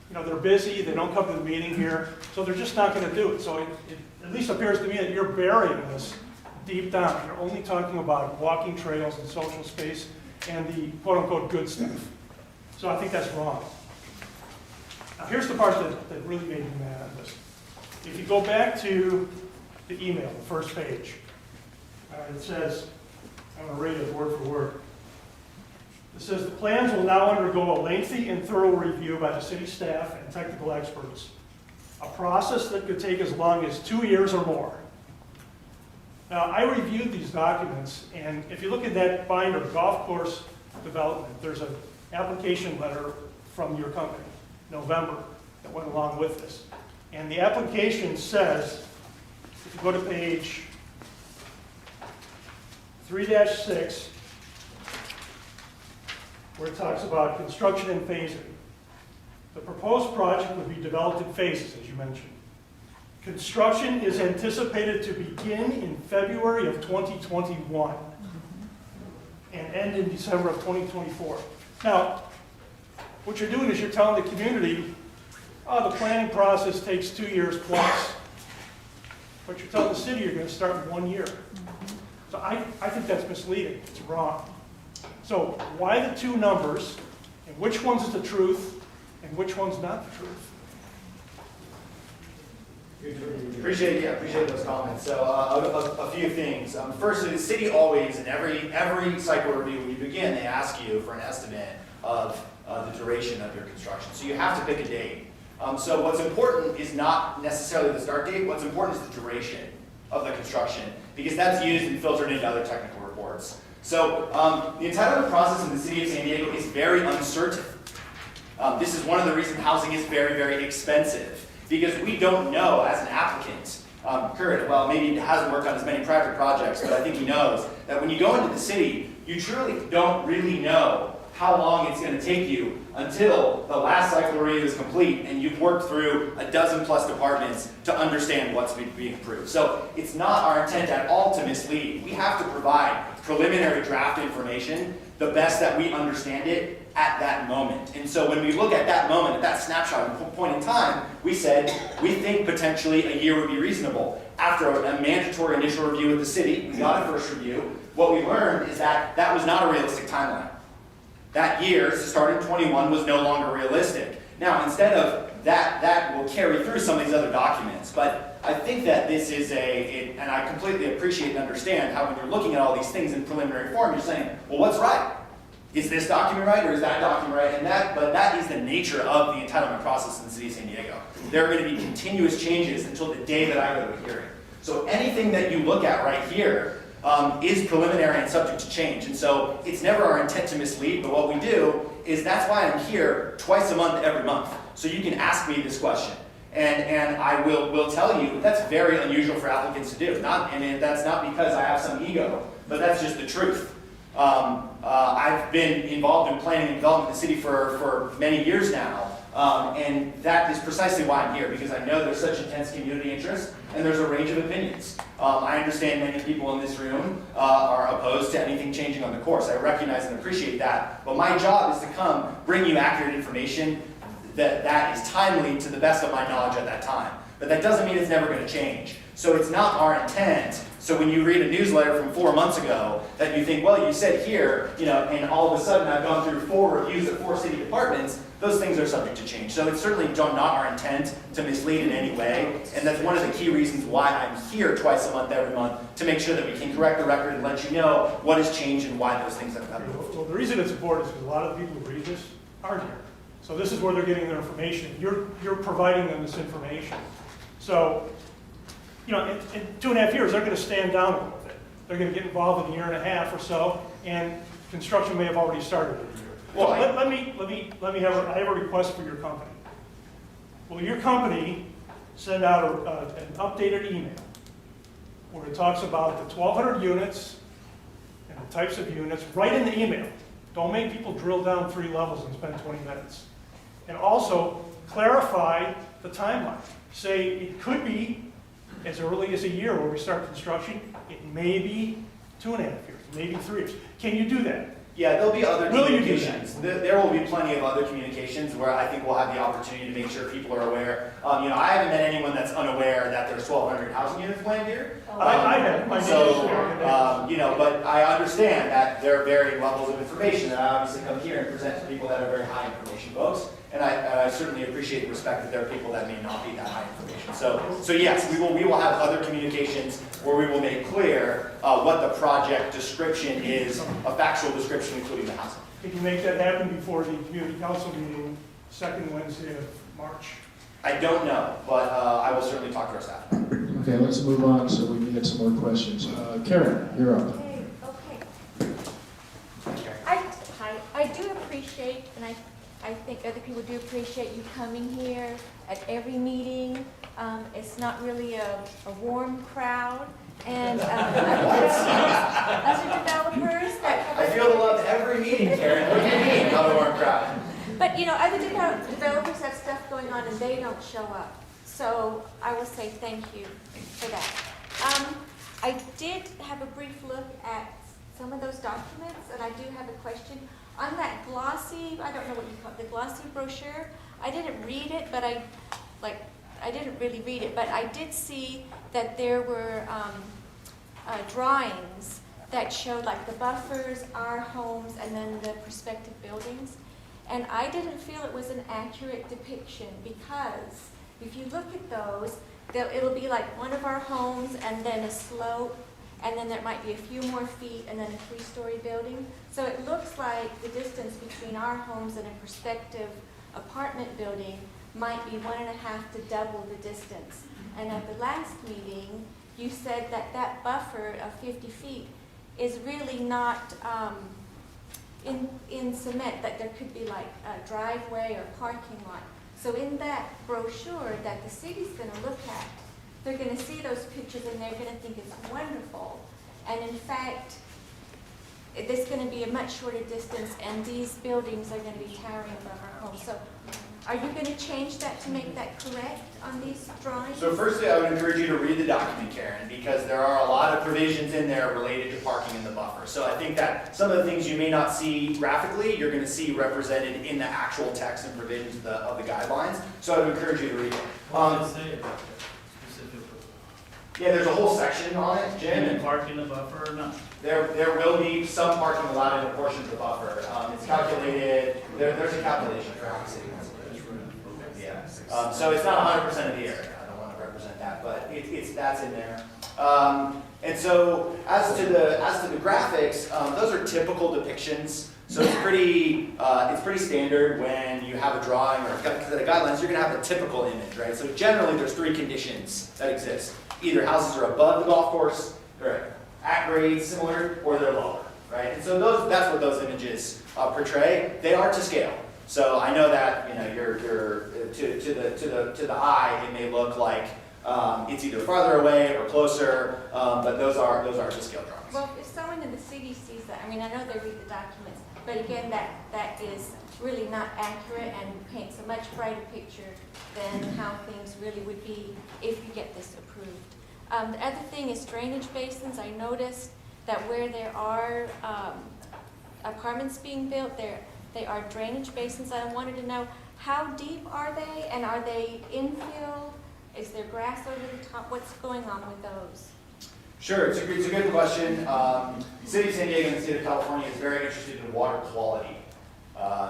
You know, they're busy, they don't come to the meeting here, so they're just not going to do it. So it at least appears to me that you're burying this deep down. You're only talking about walking trails and social space and the quote-unquote good stuff. So I think that's wrong. Now here's the part that really made me mad on this. If you go back to the email, the first page, it says, I'm going to read it word for word. It says the plans will now undergo a lengthy and thorough review by the city staff and technical experts, a process that could take as long as 2 years or more. Now, I reviewed these documents, and if you look at that binder, golf course development, there's an application letter from your company, November, that went along with this. And the application says, if you go to page 3-6, where it talks about construction and phasing. The proposed project would be developed in phases, as you mentioned. Construction is anticipated to begin in February of 2021 and end in December of 2024. Now, what you're doing is you're telling the community, oh, the planning process takes 2 years plus. But you're telling the city you're going to start in 1 year. So I think that's misleading. It's wrong. So why the two numbers, and which one's is the truth, and which one's not the truth? Appreciate those comments. So a few things. Firstly, the city always, in every cycle review when you begin, they ask you for an estimate of the duration of your construction. So you have to pick a date. So what's important is not necessarily the start date. What's important is the duration of the construction, because that's used and filtered into other technical reports. So the entitlement process in the city of San Diego is very uncertain. This is one of the reasons housing is very, very expensive, because we don't know as an applicant, Kurt, well, maybe he hasn't worked on as many private projects, but I think he knows that when you go into the city, you truly don't really know how long it's going to take you until the last cycle review is complete and you've worked through a dozen plus departments to understand what's being approved. So it's not our intent at all to mislead. We have to provide preliminary draft information the best that we understand it at that moment. And so when we look at that moment, at that snapshot point in time, we said we think potentially a year would be reasonable. After a mandatory initial review with the city, we got a first review. What we learned is that that was not a realistic timeline. That year, to start in 21, was no longer realistic. Now, instead of that will carry through some of these other documents. But I think that this is and I completely appreciate and understand how when you're looking at all these things in preliminary form, you're saying, well, what's right? Is this document right or is that document right? But that is the nature of the entitlement process in the city of San Diego. There are going to be continuous changes until the day that I go to a hearing. So anything that you look at right here is preliminary and subject to change. And so it's never our intent to mislead, but what we do is that's why I'm here twice a month, every month. So you can ask me this question. And I will tell you that's very unusual for applicants to do. That's not because I have some ego, but that's just the truth. I've been involved in planning and development in the city for many years now. And that is precisely why I'm here, because I know there's such intense community interest and there's a range of opinions. I understand many people in this room are opposed to anything changing on the course. I recognize and appreciate that. But my job is to come bring you accurate information that is timely to the best of my knowledge at that time. But that doesn't mean it's never going to change. So it's not our intent. So when you read a newsletter from 4 months ago that you think, well, you said here, and all of a sudden I've gone through 4 reviews at 4 city departments, those things are subject to change. So it's certainly not our intent to mislead in any way. And that's one of the key reasons why I'm here twice a month, every month, to make sure that we can correct the record and let you know what has changed and why those things have happened. Well, the reason it's important is because a lot of the people who read this aren't here. So this is where they're getting their information. You're providing them this information. So, in 2.5 years, they're going to stand down a little bit. They're going to get involved in a year and a half or so, and construction may have already started in a year. Well, I have a request for your company. Will your company send out an updated email where it talks about the 1,200 units and the types of units right in the email? Don't make people drill down 3 levels and spend 20 minutes. And also clarify the timeline. Say it could be as early as a year where we start construction. It may be 2.5 years, maybe 3 years. Can you do that? Yeah, there'll be other communications. There will be plenty of other communications where I think we'll have the opportunity to make sure people are aware. I haven't met anyone that's unaware that there's 1,200 housing units planned here. I have. But I understand that there are varying levels of information, and I obviously come here and present to people that are very high information folks. And I certainly appreciate and respect that there are people that may not be that high information. So yes, we will have other communications where we will make clear what the project description is, a factual description including the housing. Can you make that happen before the community council meeting, second Wednesday of March? I don't know, but I will certainly talk to our staff. Okay, let's move on so we can get some more questions. Karen, you're up. Okay. I do appreciate, and I think other people do appreciate you coming here at every meeting. It's not really a warm crowd, and other developers that. I feel the love every meeting, Karen. What do you mean, not a warm crowd? But you know, other developers have stuff going on and they don't show up. So I will say thank you for that. I did have a brief look at some of those documents, and I do have a question. On that glossy, I don't know what you call it, the glossy brochure, I didn't read it, but I didn't really read it, but I did see that there were drawings that showed like the buffers, our homes, and then the prospective buildings. And I didn't feel it was an accurate depiction, because if you look at those, it'll be like one of our homes and then a slope, and then there might be a few more feet and then a 3-story building. So it looks like the distance between our homes and a prospective apartment building might be 1.5 to double the distance. And at the last meeting, you said that that buffer of 50 feet is really not in cement, that there could be like a driveway or parking lot. So in that brochure that the city's going to look at, they're going to see those pictures and they're going to think it's wonderful. And in fact, there's going to be a much shorter distance, and these buildings are going to be towering above our homes. So are you going to change that to make that correct on these drawings? So firstly, I would encourage you to read the document, Karen, because there are a lot of provisions in there related to parking in the buffer. So I think that some of the things you may not see graphically, you're going to see represented in the actual text and provisions of the guidelines. So I would encourage you to read it. What does it say about that specifically? Yeah, there's a whole section on it, Jim. And park in the buffer or not? There will be some parking allowed in a portion of the buffer. It's calculated, there's a calculation for how the city wants to do it. Yeah. So it's not 100% of the area. I don't want to represent that, but that's in there. And so as to the graphics, those are typical depictions. So it's pretty standard when you have a drawing or because of the guidelines, you're going to have a typical image, right? So generally, there's 3 conditions that exist. Either houses are above the golf course, they're at grade similar, or they're lower, right? And so that's what those images portray. They are to scale. So I know that you're to the eye, it may look like it's either farther away or closer, but those are to scale drawings. Well, if someone in the city sees that, I mean, I know they read the documents, but again, that is really not accurate and paints a much brighter picture than how things really would be if you get this approved. The other thing is drainage basins. I noticed that where there are apartments being built, they are drainage basins. I wanted to know, how deep are they, and are they infill? Is there grass over the top? What's going on with those? Sure, it's a good question. The City of San Diego and the State of California is very interested in water quality.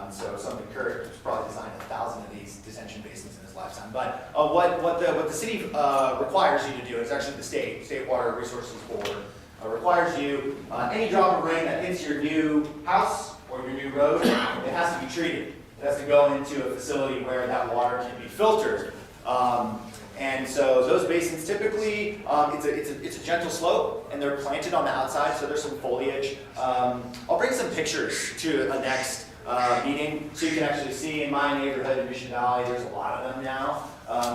So something Kurt has probably designed 1,000 of these detention basins in his lifetime. But what the city requires you to do, it's actually the State Water Resources Board, requires you, any drop of rain that hits your new house or your new road, it has to be treated. It has to go into a facility where that water can be filtered. And so those basins typically, it's a gentle slope, and they're planted on the outside, so there's some foliage. I'll bring some pictures to a next meeting, so you can actually see in my neighborhood in Mission Valley, there's a lot of them now,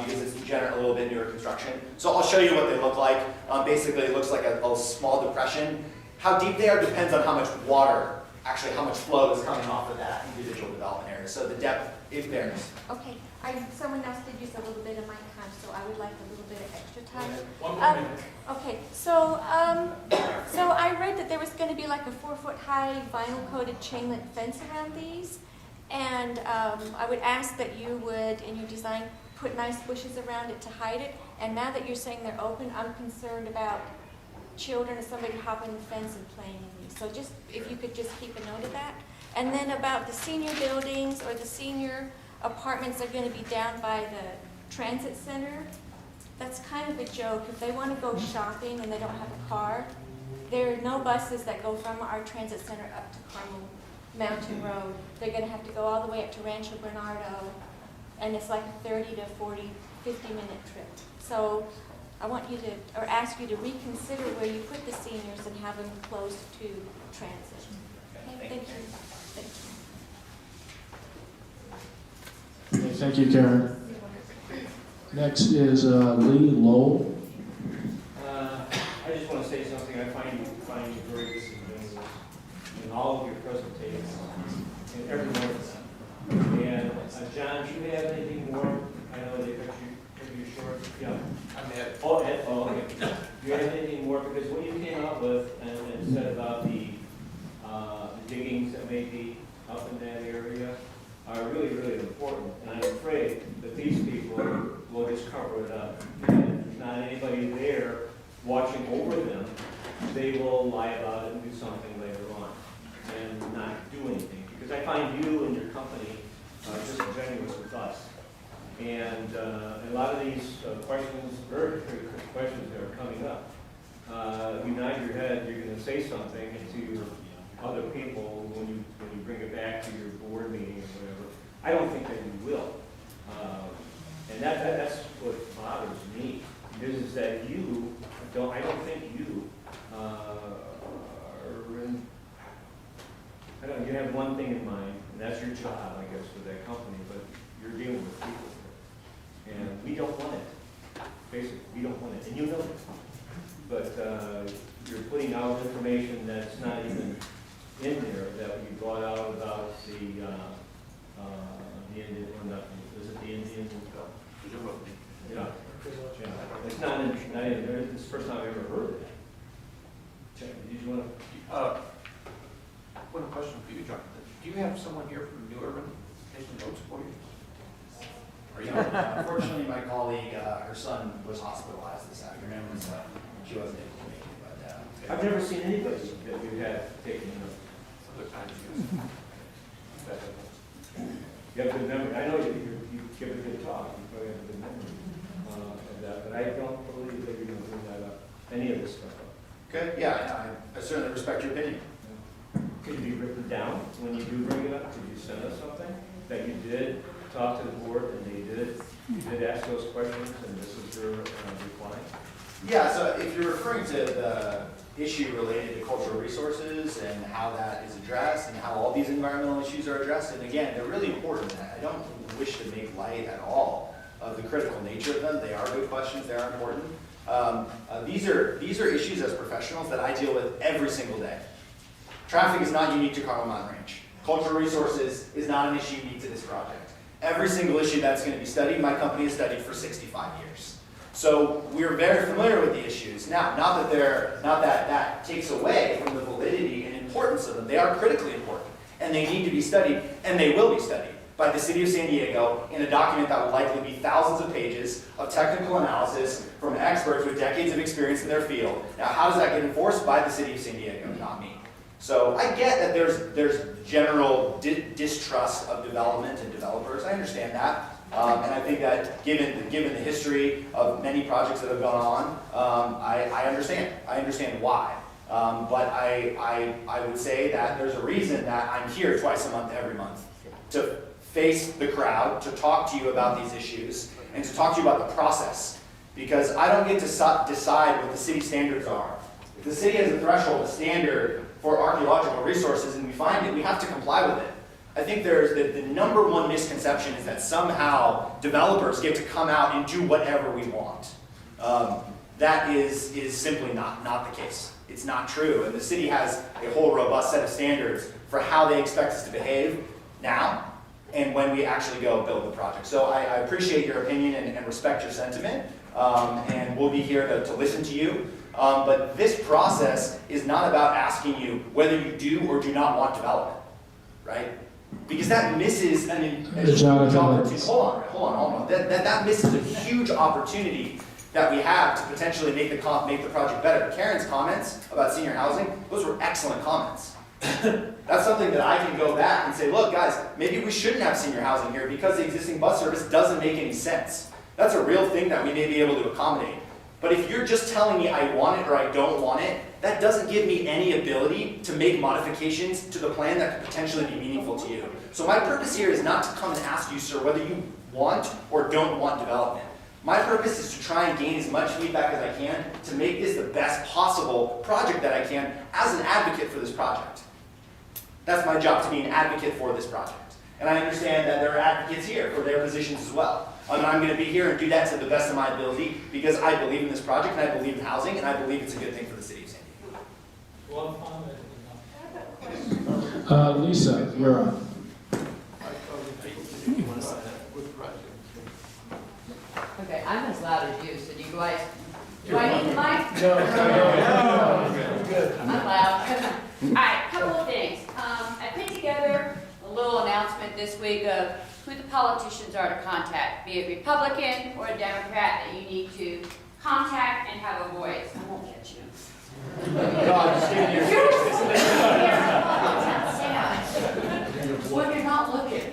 because it's generally a little bit newer construction. So I'll show you what they look like. Basically, it looks like a small depression. How deep they are depends on how much water, actually how much flow is coming off of that individual development area. So the depth, it varies. Okay, someone else did use a little bit of my time, so I would like a little bit of extra time. One more minute. Okay, so I read that there was going to be like a 4-foot-high vinyl-coated chain link fence around these, and I would ask that you would, in your design, put nice bushes around it to hide it. And now that you're saying they're open, I'm concerned about children or somebody hopping the fence and playing in these. So just if you could just keep a note of that. And then about the senior buildings or the senior apartments that are going to be down by the transit center. That's kind of a joke. If they want to go shopping and they don't have a car, there are no buses that go from our transit center up to Carmel Mountain Road. They're gonna have to go all the way up to Rancho Bernardo, and it's like a 30 to 40, 50-minute trip. So I want you to, or ask you to reconsider where you put the seniors and have them close to transit. Okay, thank you. Okay, thank you, Karen. Next is Lee Lowell. I just want to say something. I find you very disciplined in all of your presentations, in every one of them. And John, do you have anything more? I know they cut you short. Yeah. I'm Ed. Oh, Ed. Oh, okay. Do you have anything more? Because what you came up with and said about the diggings that may be up in that area are really, really important. And I'm afraid that these people will just cover it up. And if there's not anybody there watching over them, they will lie about it and do something later on and not do anything. Because I find you and your company disingenuous with us. And a lot of these questions, very good questions that are coming up, you nod your head, you're going to say something to other people when you bring it back to your board meeting or whatever. I don't think that you will. And that's what bothers me, is that you don't, I don't think you are in, I don't know, you have one thing in mind, and that's your job, I guess, for that company, but you're dealing with people here. And we don't want it. Basically, we don't want it, and you know it. But you're putting out information that's not even in there, that we brought out about the Indian, or not, is it the Indian? Yeah. It's not in there. It's the first time I've ever heard of that. Did you want to? One question for you, John. Do you have someone here from New Urban taking notes for you? Unfortunately, my colleague, her son was hospitalized this afternoon, so she wasn't able to make it. But I've never seen anybody that you had taking notes. Other times, yes. You have a good memory. I know you give a good talk. You probably have a good memory of that, but I don't believe that you're going to bring that up, any of this stuff up. good, yeah, I certainly respect your opinion. Could it be written down when you do bring it up? Could you send us something that you did talk to the board and you did ask those questions and this is your reply? Yeah, so if you're referring to the issue related to cultural resources and how that is addressed and how all these environmental issues are addressed, and again, they're really important. I don't wish to make light at all of the critical nature of them. They are good questions, they are important. These are issues as professionals that I deal with every single day. Traffic is not unique to Carmel Mountain Range. Cultural resources is not an issue unique to this project. Every single issue that's going to be studied, my company has studied for 65 years. So we're very familiar with the issues. Now, not that that takes away from the validity and importance of them. They are critically important, and they need to be studied, and they will be studied by the City of San Diego in a document that will likely be thousands of pages of technical analysis from experts with decades of experience in their field. Now, how does that get enforced? By the City of San Diego, not me. So I get that there's general distrust of development and developers. I understand that. And I think that given the history of many projects that have gone on, I understand. I understand why. But I would say that there's a reason that I'm here twice a month, every month, to face the crowd, to talk to you about these issues, and to talk to you about the process. Because I don't get to decide what the city standards are. If the city has a threshold, a standard for archaeological resources, and we find it, we have to comply with it. I think there's the number one misconception is that somehow developers get to come out and do whatever we want. That is simply not the case. It's not true, and the city has a whole robust set of standards for how they expect us to behave now and when we actually go build the project. So I appreciate your opinion and respect your sentiment, and we'll be here to listen to you. But this process is not about asking you whether you do or do not want development, right? Because that misses a huge opportunity. Hold on. That misses a huge opportunity that we have to potentially make the project better. Karen's comments about senior housing, those were excellent comments. That's something that I can go back and say, look, guys, maybe we shouldn't have senior housing here because the existing bus service doesn't make any sense. That's a real thing that we may be able to accommodate. But if you're just telling me I want it or I don't want it, that doesn't give me any ability to make modifications to the plan that could potentially be meaningful to you. So my purpose here is not to come and ask you, sir, whether you want or don't want development. My purpose is to try and gain as much feedback as I can to make this the best possible project that I can as an advocate for this project. That's my job, to be an advocate for this project. And I understand that there are advocates here for their positions as well. And I'm going to be here and do that to the best of my ability because I believe in this project and I believe in housing and I believe it's a good thing for the city of San Diego. Lisa, you're on. Okay, I'm as loud as you, so do you guys, do I need the mic? No. Good. I'm loud. All right, couple of things. I put together a little announcement this week of who the politicians are to contact, be it Republican or a Democrat that you need to contact and have a voice. I won't get you. When you're not looking.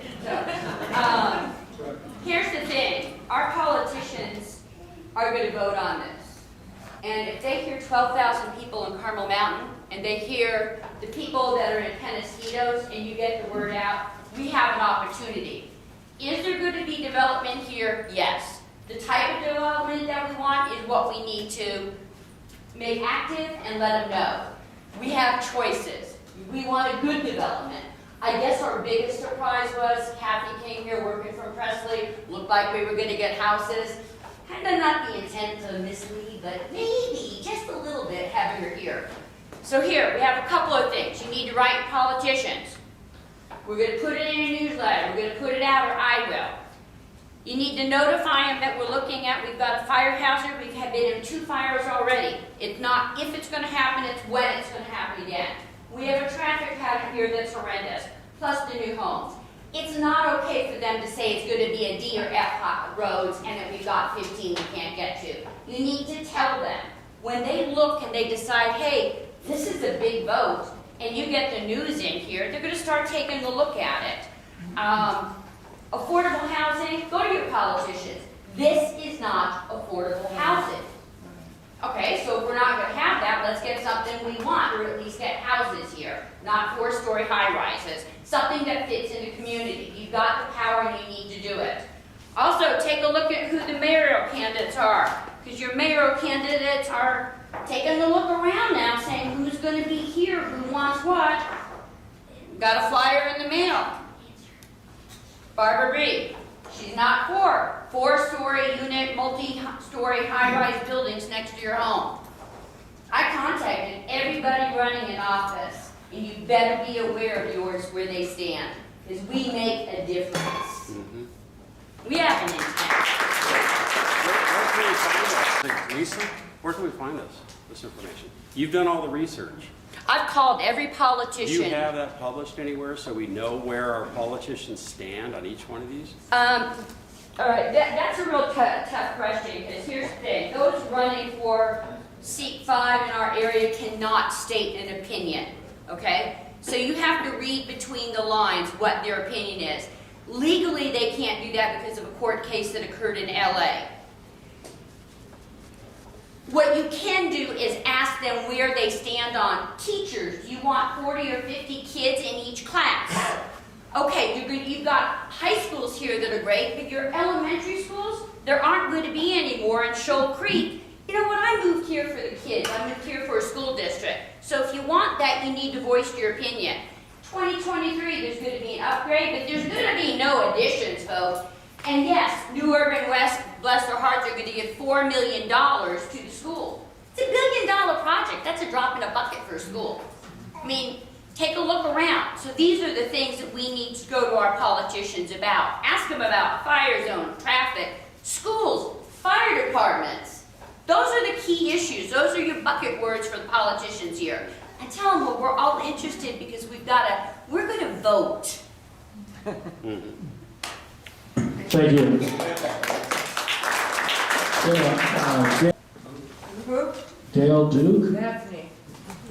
So, here's the thing. Our politicians are going to vote on this. And if they hear 12,000 people in Carmel Mountain, and they hear the people that are in Penasquitos, and you get the word out, we have an opportunity. Is there going to be development here? Yes. The type of development that we want is what we need to make active and let them know. We have choices. We want a good development. I guess our biggest surprise was Kathy came here working from Presley, looked like we were going to get houses. Kind of not the intent to mislead, but maybe just a little bit having her here. So here, we have a couple of things. You need to write politicians. We're going to put it in a newsletter. We're going to put it out, or I will. You need to notify them that we're looking at, we've got a fire hazard. We've been in 2 fires already. It's not if it's going to happen, it's when it's going to happen again. We have a traffic pattern here that's horrendous, plus the new homes. It's not okay for them to say it's going to be a D or F roads and that we've got 15 we can't get to. You need to tell them. When they look and they decide, hey, this is a big vote, and you get the news in here, they're going to start taking a look at it. Affordable housing, go to your politicians. This is not affordable housing. Okay, so if we're not going to have that, let's get something we want, or at least get houses here, not 4-story high-rises. Something that fits in the community. You've got the power and you need to do it. Also, take a look at who the mayoral candidates are, because your mayoral candidates are taking a look around now, saying who's going to be here, who wants what. Got a flyer in the mail. Barbara Reed. She's not for 4-story unit, multi-story high-rise buildings next to your home. I contacted everybody running in office, and you better be aware of yours where they stand, because we make a difference. We have an intent. Lisa, where can we find this information? You've done all the research. I've called every politician. Do you have that published anywhere so we know where our politicians stand on each one of these? All right, that's a real tough question, because here's the thing. Those running for seat 5 in our area cannot state an opinion, okay? So you have to read between the lines what their opinion is. Legally, they can't do that because of a court case that occurred in LA. What you can do is ask them where they stand on teachers. You want 40 or 50 kids in each class. Okay, you've got high schools here that are great, but your elementary schools, there aren't going to be any more in Shoal Creek. You know what, I moved here for the kids. I moved here for a school district. So if you want that, you need to voice your opinion. 2023, there's going to be an upgrade, but there's going to be no additions, folks. And yes, New Urban West, bless their hearts, are going to give $4 million to the school. It's $1 billion project. That's a drop in a bucket for a school. I mean, take a look around. So these are the things that we need to go to our politicians about. Ask them about fire zone, traffic, schools, fire departments. Those are the key issues. Those are your bucket words for the politicians here. And tell them, well, we're all interested because we're going to vote. Thank you. Dale Duke. That's me.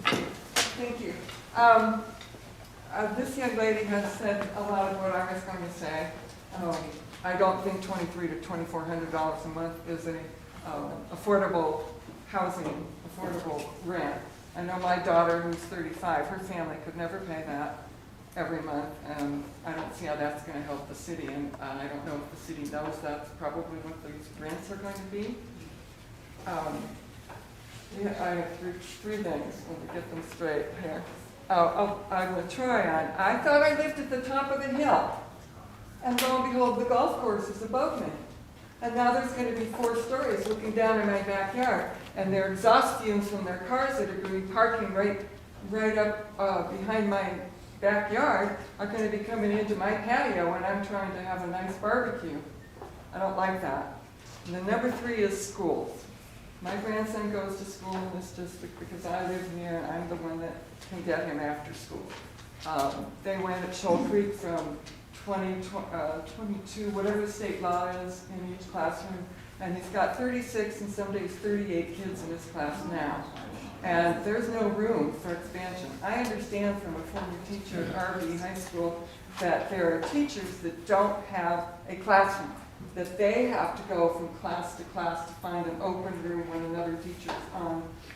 Thank you. This young lady has said a lot of what I was going to say. I don't think $2,300 to $2,400 a month is affordable housing, affordable rent. I know my daughter, who's 35, her family could never pay that every month, and I don't see how that's going to help the city, and I don't know if the city knows that's probably what these rents are going to be. Yeah, I have three things. Let me get them straight here. I will try on. I thought I lived at the top of the hill, and lo and behold, the golf course is above me. And now there's going to be 4 stories looking down in my backyard, and their exhaust fumes from their cars that are going to be parking right up behind my backyard are going to be coming into my patio when I'm trying to have a nice barbecue. I don't like that. And then number 3 is schools. My grandson goes to school in this district because I live here and I'm the one that can get him after school. They went at Shoal Creek from 22, whatever the state law is in each classroom, and he's got 36 and some days 38 kids in his class now. And there's no room for expansion. I understand from a former teacher at RV High School that there are teachers that don't have a classroom, that they have to go from class to class to find an open room when another teacher is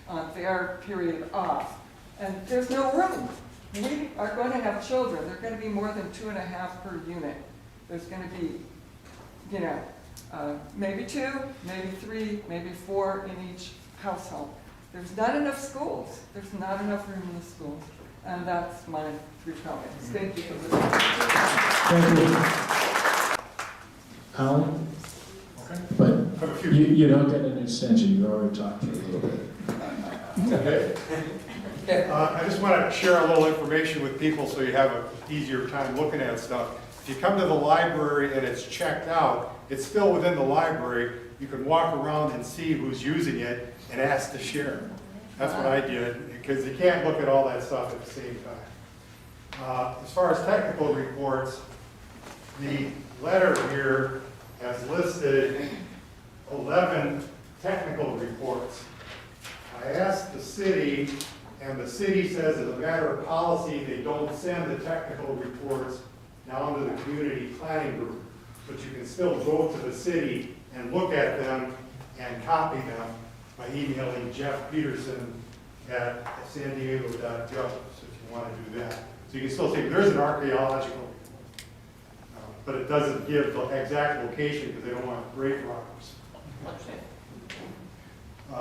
on their period off. And there's no room. We are going to have children. There are going to be more than 2.5 per unit. There's going to be, maybe 2, maybe 3, maybe 4 in each household. There's not enough schools. There's not enough room in the schools. And that's my 3 comments. Thank you for listening. Thank you. Alan? Okay. But you don't get an extension. You already talked for a little bit. Okay. I just want to share a little information with people so you have an easier time looking at stuff. If you come to the library and it's checked out, it's still within the library. You can walk around and see who's using it and ask to share. That's what I did, because you can't look at all that stuff at the same time. As far as technical reports, the letter here has listed 11 technical reports. I asked the city, and the city says as a matter of policy, they don't send the technical reports down to the community planning group. But you can still go to the city and look at them and copy them by emailing Jeff Peterson at sandiego.gov, if you want to do that. So you can still say there's an archaeological, but it doesn't give the exact location because they don't want to break rocks.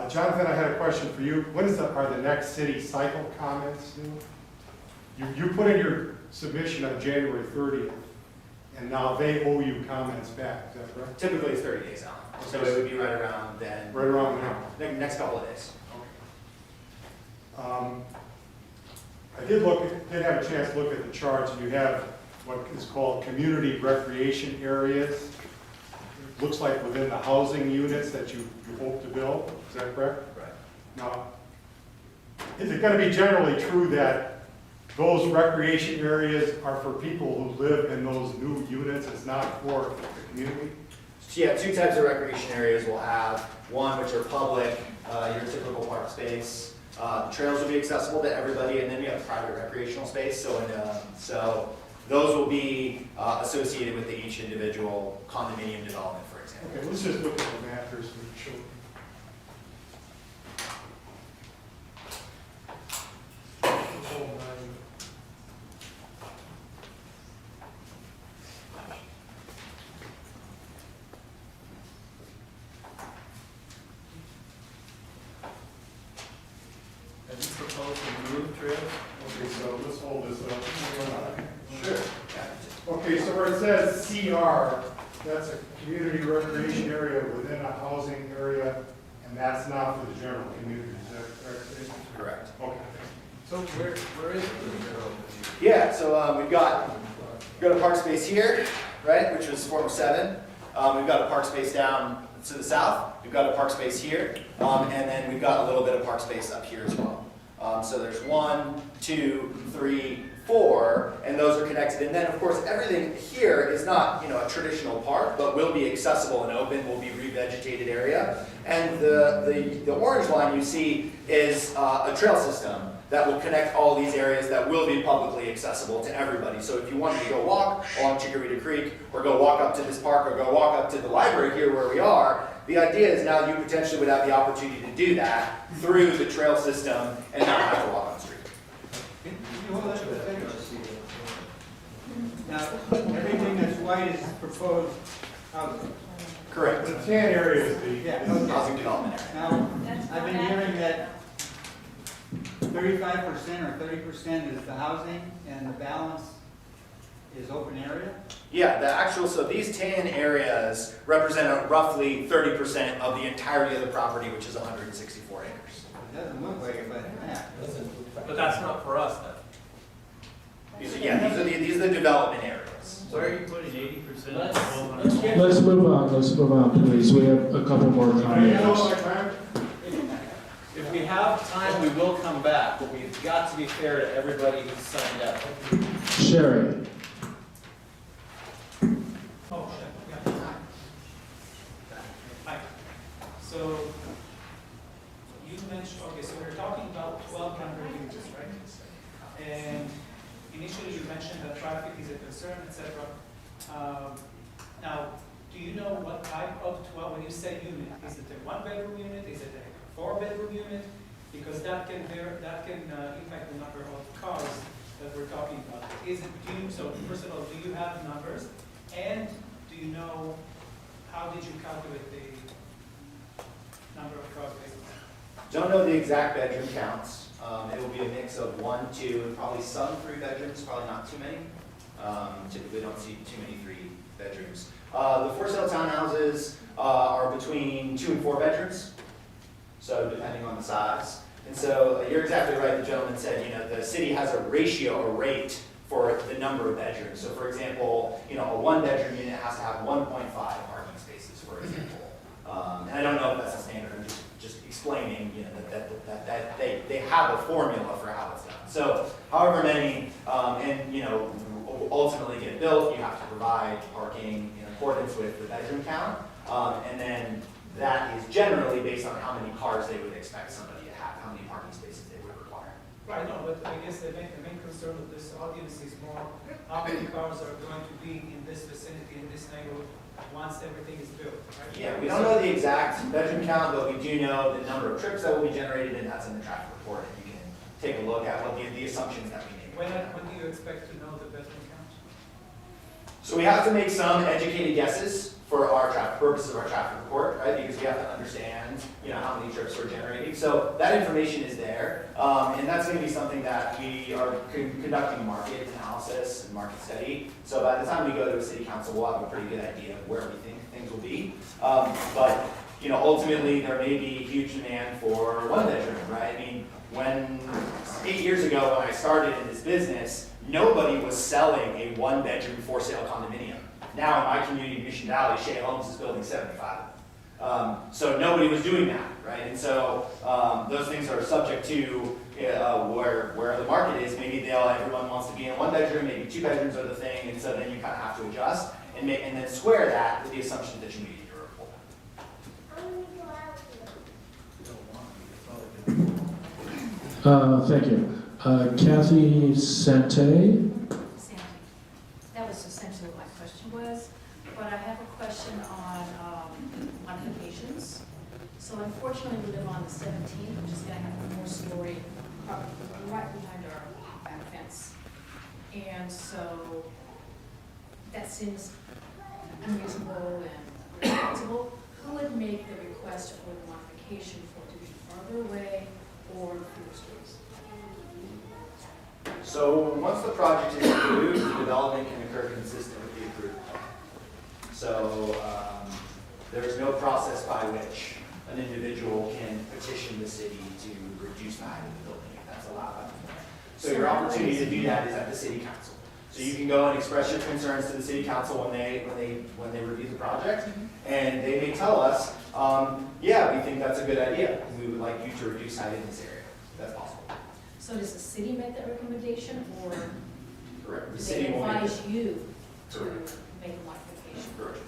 Jonathan, I had a question for you. When are the next city cycle comments due? You put in your submission on January 30th, and now they owe you comments back. Is that correct? Typically it's 30 days out, so it would be right around then. Right around now. Next couple of days. I did have a chance to look at the charts, and you have what is called community recreation areas. It looks like within the housing units that you hope to build. Is that correct? Right. Now, is it going to be generally true that those recreation areas are for people who live in those new units? It's not for the community? So yeah, 2 types of recreation areas we'll have. One, which are public, your typical park space. Trails will be accessible to everybody, and then we have private recreational space. So those will be associated with each individual condominium development, for example. Okay, let's just look at the map here so we can show. Have you proposed to move trails? Okay, so let's hold this up. Sure. Okay, so where it says CR, that's a community recreation area within a housing area, and that's not for the general community, is that correct? Correct. Okay. So where is it in the middle? Yeah, so we've got a park space here, right, which was former 7. We've got a park space down to the south. We've got a park space here, and then we've got a little bit of park space up here as well. So there's 1, 2, 3, 4, and those are connected. And then, of course, everything here is not, a traditional park, but will be accessible and open, will be revegetated area. And the orange line you see is a trail system that will connect all these areas that will be publicly accessible to everybody. So if you wanted to go walk along Chikorita Creek, or go walk up to this park, or go walk up to the library here where we are, The idea is now you potentially would have the opportunity to do that through the trail system and not have to walk on the street. Now, everything that's white is proposed housing. Correct. The tan area is the. Yeah, Housing development area. Now, I've been hearing that 35% or 30% is the housing and the balance is open area? Yeah, the actual, so these tan areas represent roughly 30% of the entirety of the property, which is 164 acres. It doesn't look like it by the map. But that's not for us then. These are the development areas. Where are you putting 80%? Let's move on, please. We have a couple more comments. If we have time, we will come back, but we've got to be fair to everybody who's signed up. Sherry. So, you mentioned, okay, so we're talking about 1,200 units, right? And initially you mentioned that traffic is a concern, etc. Now, do you know what type of 12, when you say unit, is it a 1-bedroom unit, is it a 4-bedroom unit? Because that can impact the number of cars that we're talking about. So first of all, do you have numbers? And do you know, how did you calculate the number of cars based on that? Don't know the exact bedroom counts. It will be a mix of 1, 2, and probably some 3 bedrooms, probably not too many. Typically don't see too many 3 bedrooms. The for sale townhouses are between 2 and 4 bedrooms, so depending on the size. And so you're exactly right, the gentleman said, the city has a ratio, a rate for the number of bedrooms. So for example, a 1-bedroom unit has to have 1.5 parking spaces, for example. And I don't know if that's a standard, I'm just explaining, that they have a formula for how it's done. So however many, ultimately get built, you have to provide parking in accordance with the bedroom count. And then that is generally based on how many cars they would expect somebody to have, how many parking spaces they would require. Right, no, but I guess the main concern of this audience is more how many cars are going to be in this vicinity, in this neighborhood, once everything is built, right? Yeah, we don't know the exact bedroom count, but we do know the number of trips that will be generated, and that's in the traffic report. And you can take a look at what the assumptions that we made. When do you expect to know the bedroom count? So we have to make some educated guesses for our purposes of our traffic report, right? Because we have to understand, how many trips we're generating. So that information is there, and that's going to be something that we are conducting market analysis and market study. So by the time we go to a city council, we'll have a pretty good idea of where we think things will be. But ultimately, there may be huge demand for 1-bedroom, right? I mean, 8 years ago when I started in this business, nobody was selling a 1-bedroom for sale condominium. Now in my community, Mission Valley, Shea Homes is building 75 of them. So nobody was doing that, right? And so those things are subject to where the market is. Maybe everyone wants to be in 1-bedroom, maybe 2 bedrooms are the thing, and so then you kind of have to adjust and then square that with the assumption that you made in your report. Thank you. Kathy Sante. That was essentially what my question was, but I have a question on modifications. So unfortunately, we live on the 17th, which is going to have a 4-story right behind our back fence. And so that seems unreasonable and irresponsible. Who would make the request for the modification for it to be farther away or fewer stories? So once the project is approved, the development can occur consistent with the approved plan. So there's no process by which an individual can petition the city to reduce the height of the building if that's allowed by the plan. So your opportunity to do that is at the city council. So you can go and express your concerns to the city council when they review the project, and they may tell us, yeah, we think that's a good idea. We would like you to reduce height in this area. That's possible. So does the city make that recommendation, or Correct. The do city they will make advise it. you to Correct. make a modification? Correct.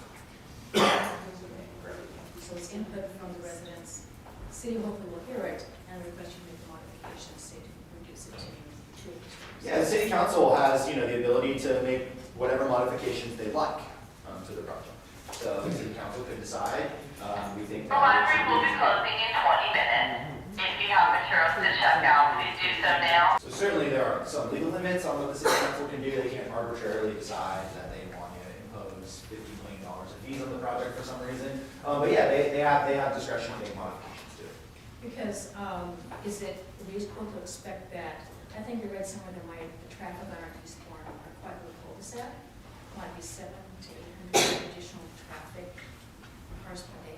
So it's input from the residents. The city hopefully will hear it and request you make the modification, say to reduce it to 2 acres. Yeah, the city council has, the ability to make whatever modifications they like to the project. So the city council could decide, We think The library will be closing in 20 minutes. If you have materials to check out, please do so now. So certainly there are some legal limits on what the city council can do. They can't arbitrarily decide that they want to impose $50 million in fees on the project for some reason. But yeah, they have discretion to make modifications to it. Because, is it reasonable to expect that, I think you read somewhere that the traffic on our East Warren are quite a little, is that? Might be 700 to 800 additional traffic cars per day?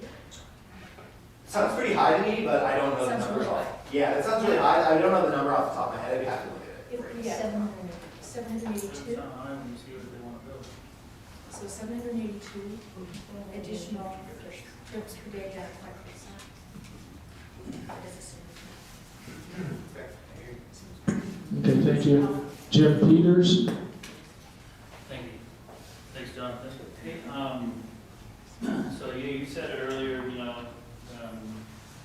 Sounds pretty high to me, but I don't know the Sounds numbers really off. Yeah, it sounds really high. I don't know the number off the top of my head. I'd be happy to look at it. It would be 782. So 782 additional trips per day down to 5%. That doesn't seem. Okay, thank you. Jim Peters? Thank you. Thanks, Jonathan. Hey, so you said it earlier,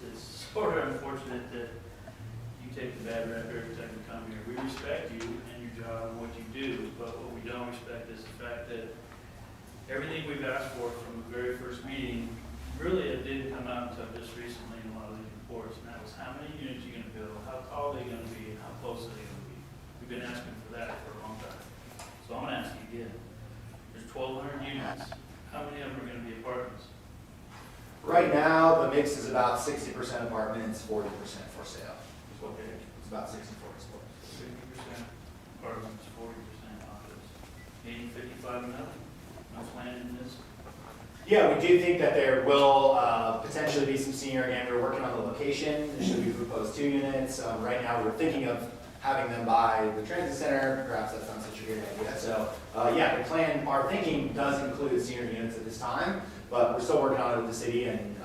it's sort of unfortunate that you take the bad rep every time you come here. We respect you and your job and what you do, but what we don't respect is the fact that everything we've asked for from the very first meeting, really it didn't come out until just recently in a lot of these reports, and that was how many units you're going to build, how tall they're going to be, and how close are they going to be. We've been asking for that for a long time. So I'm going to ask you again. There's 1,200 units. How many of them are going to be apartments? Right now, the mix is about 60% apartments, 40% for sale. Okay. It's about 60-40 split. 50% apartments, 40% office. 80-55 and up. No plan in this. Yeah, we do think that there will potentially be some senior. Again, we're working on the location. Should we propose 2 units? Right now, we're thinking of having them by the transit center. Perhaps that's not such a great idea. So, yeah, the plan, our thinking does include senior units at this time, but we're still working on it with the city, and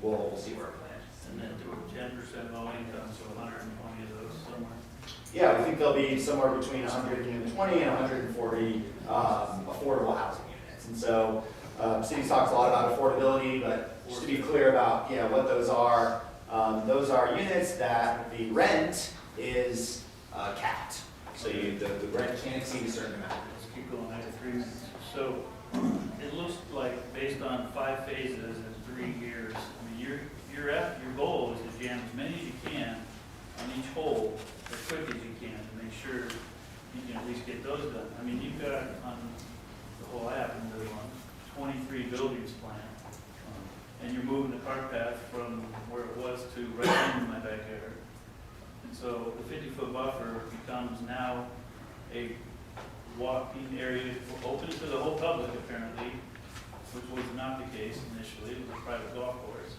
we'll see where it lands. And then there were 10% low income, so 120 of those somewhere. Yeah, we think there'll be somewhere between 120 and 140 affordable housing units. And so, cities talks a lot about affordability, but just to be clear about what those are units that the rent is capped. So the rent can't exceed a certain amount. Let's keep going. I have 3 minutes. So it looks like based on 5 phases and 3 years, I mean, your goal is to jam as many as you can on each hole as quick as you can to make sure you can at least get those done. I mean, you've got on the whole app and the 23 buildings planned, and you're moving the cart path from where it was to right into my backyard. And so the 50-foot buffer becomes now a walking area open to the whole public apparently, which was not the case initially. It was a private golf course.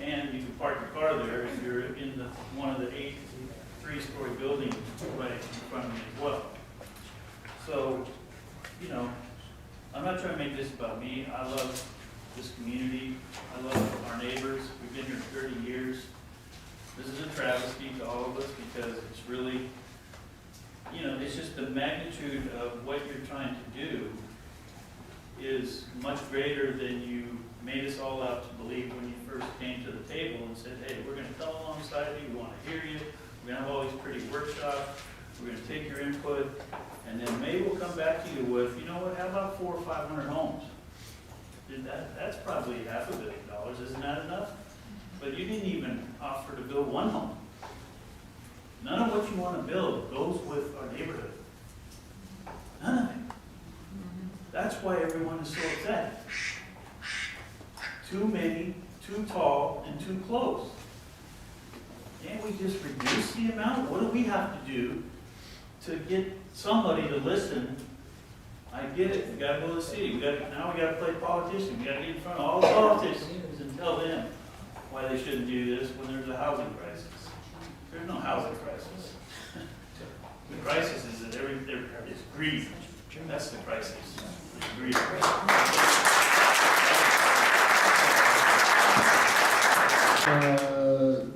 And you can park your car there if you're in one of the 8 3-story buildings right in front of me as well. So, I'm not trying to make this about me. I love this community. I love our neighbors. We've been here 30 years. This is a travesty to all of us because it's really, it's just the magnitude of what you're trying to do is much greater than you made us all out to believe when you first came to the table and said, hey, we're going to come alongside you, we want to hear you, we're going to have all these pretty workshops, we're going to take your input, and then maybe we'll come back to you with, you know what, how about 400 or 500 homes? That's probably $500 million, isn't that enough? But you didn't even offer to build 1 home. None of what you want to build goes with our neighborhood. None of it. That's why everyone is so upset. Too many, too tall, and too close. Can't we just reduce the amount? What do we have to do to get somebody to listen? I get it. We got to go to the city. Now we got to play politician. We got to get in front of all the politicians and tell them why they shouldn't do this when there's a housing crisis. There's no housing crisis. The crisis is that it's greed. That's the crisis. It's greed.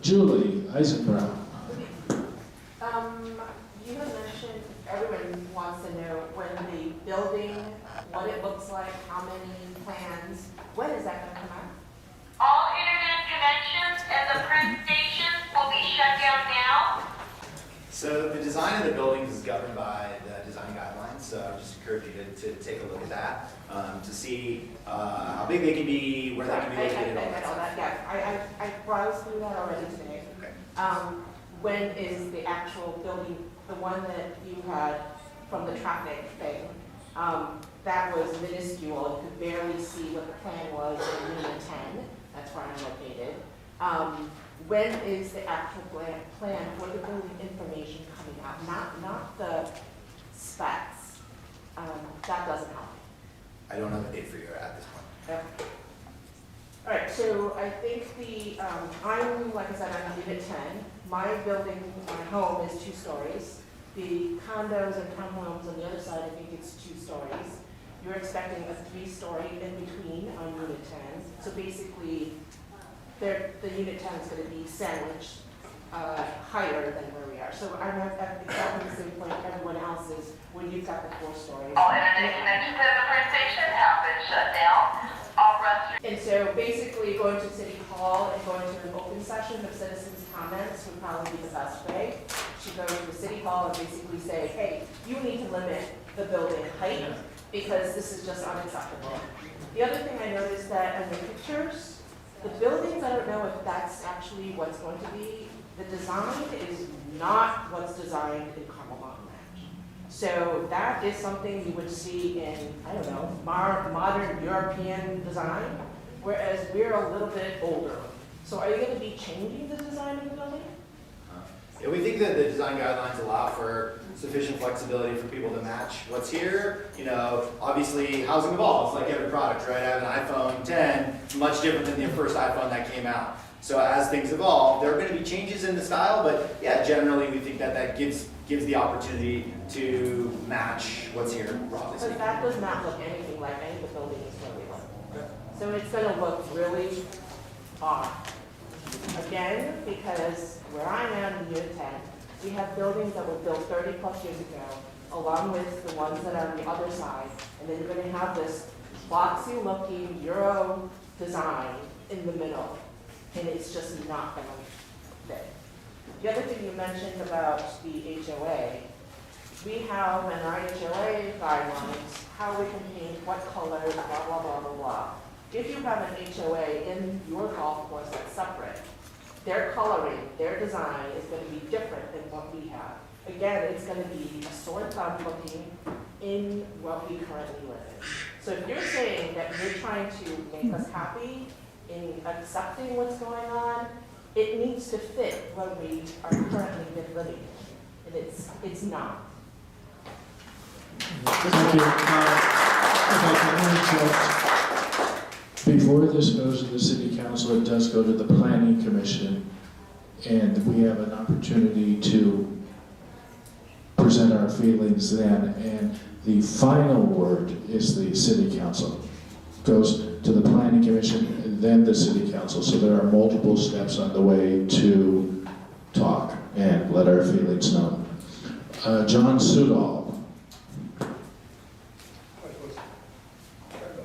Julie Eisenbrow. You had mentioned everybody wants to know when the building, what it looks like, how many plans, when is that going to come out? All internet connections and the print stations will be shut down now. So the design of the buildings is governed by the design guidelines, so I just encourage you to take a look at that, to see how big they can be, where they can be located, all that stuff. Yeah, I browsed through that already today. Okay. When is the actual building, the one that you had from the traffic thing, that was minuscule, you could barely see what the plan was in Unit 10, that's where I'm located. When is the actual plan for the building information coming out? Not the specs. That doesn't help. I don't have a date for you at this point. Okay. All right, so I think I'm, like I said, I'm in Unit 10. My building, my home is 2 stories. The condos and townhomes on the other side, I think it's 2 stories. You're expecting a 3-story in between on Unit 10. So basically, the Unit 10 is going to be sandwiched higher than where we are. So I'm at exactly the same point everyone else is when you've got the 4 stories. All internet connections at the police station have been shut down. All restrooms. And so basically going to City Hall and going to an open session of citizens' comments would probably be the best way. To go to the City Hall and basically say, hey, you need to limit the building height because this is just unacceptable. The other thing I noticed that in the pictures, the buildings, I don't know if that's actually what's going to be. The design is not what's designed in Carmel Mountain Ranch. So that is something you would see in, I don't know, modern European design, whereas we're a little bit older. So are you going to be changing the design of the building? Yeah, we think that the design guidelines allow for sufficient flexibility for people to match what's here. You know, obviously housing evolves like every product, right? I have an iPhone 10, much different than the first iPhone that came out. So as things evolve, there are going to be changes in the style, but yeah, generally we think that gives the opportunity to match what's here, broadly Because speaking. that does not look anything like any of the buildings where we live. So it's going to look really odd. Again, because where I am in Unit 10, we have buildings that were built 30 plus years ago, along with the ones that are on the other side, and then you're going to have this boxy looking Euro design in the middle, and it's just not going to fit. The other thing you mentioned about the HOA, we have in our HOA guidelines how we can paint, what colors, blah, blah, blah, blah, blah. If you have an HOA in your golf course that's separate, their coloring, their design is going to be different than what we have. Again, it's going to be a sore thumb looking in what we currently live in. So if you're saying that you're trying to make us happy in accepting what's going on, it needs to fit what we are currently living in. And it's not. Thank you. If I can interject, before this goes to the city council, it does go to the planning commission, and we have an opportunity to present our feelings then, and the final word is the city council. Goes to the planning commission and then the city council, so there are multiple steps on the way to talk and let our feelings known. John Sudol.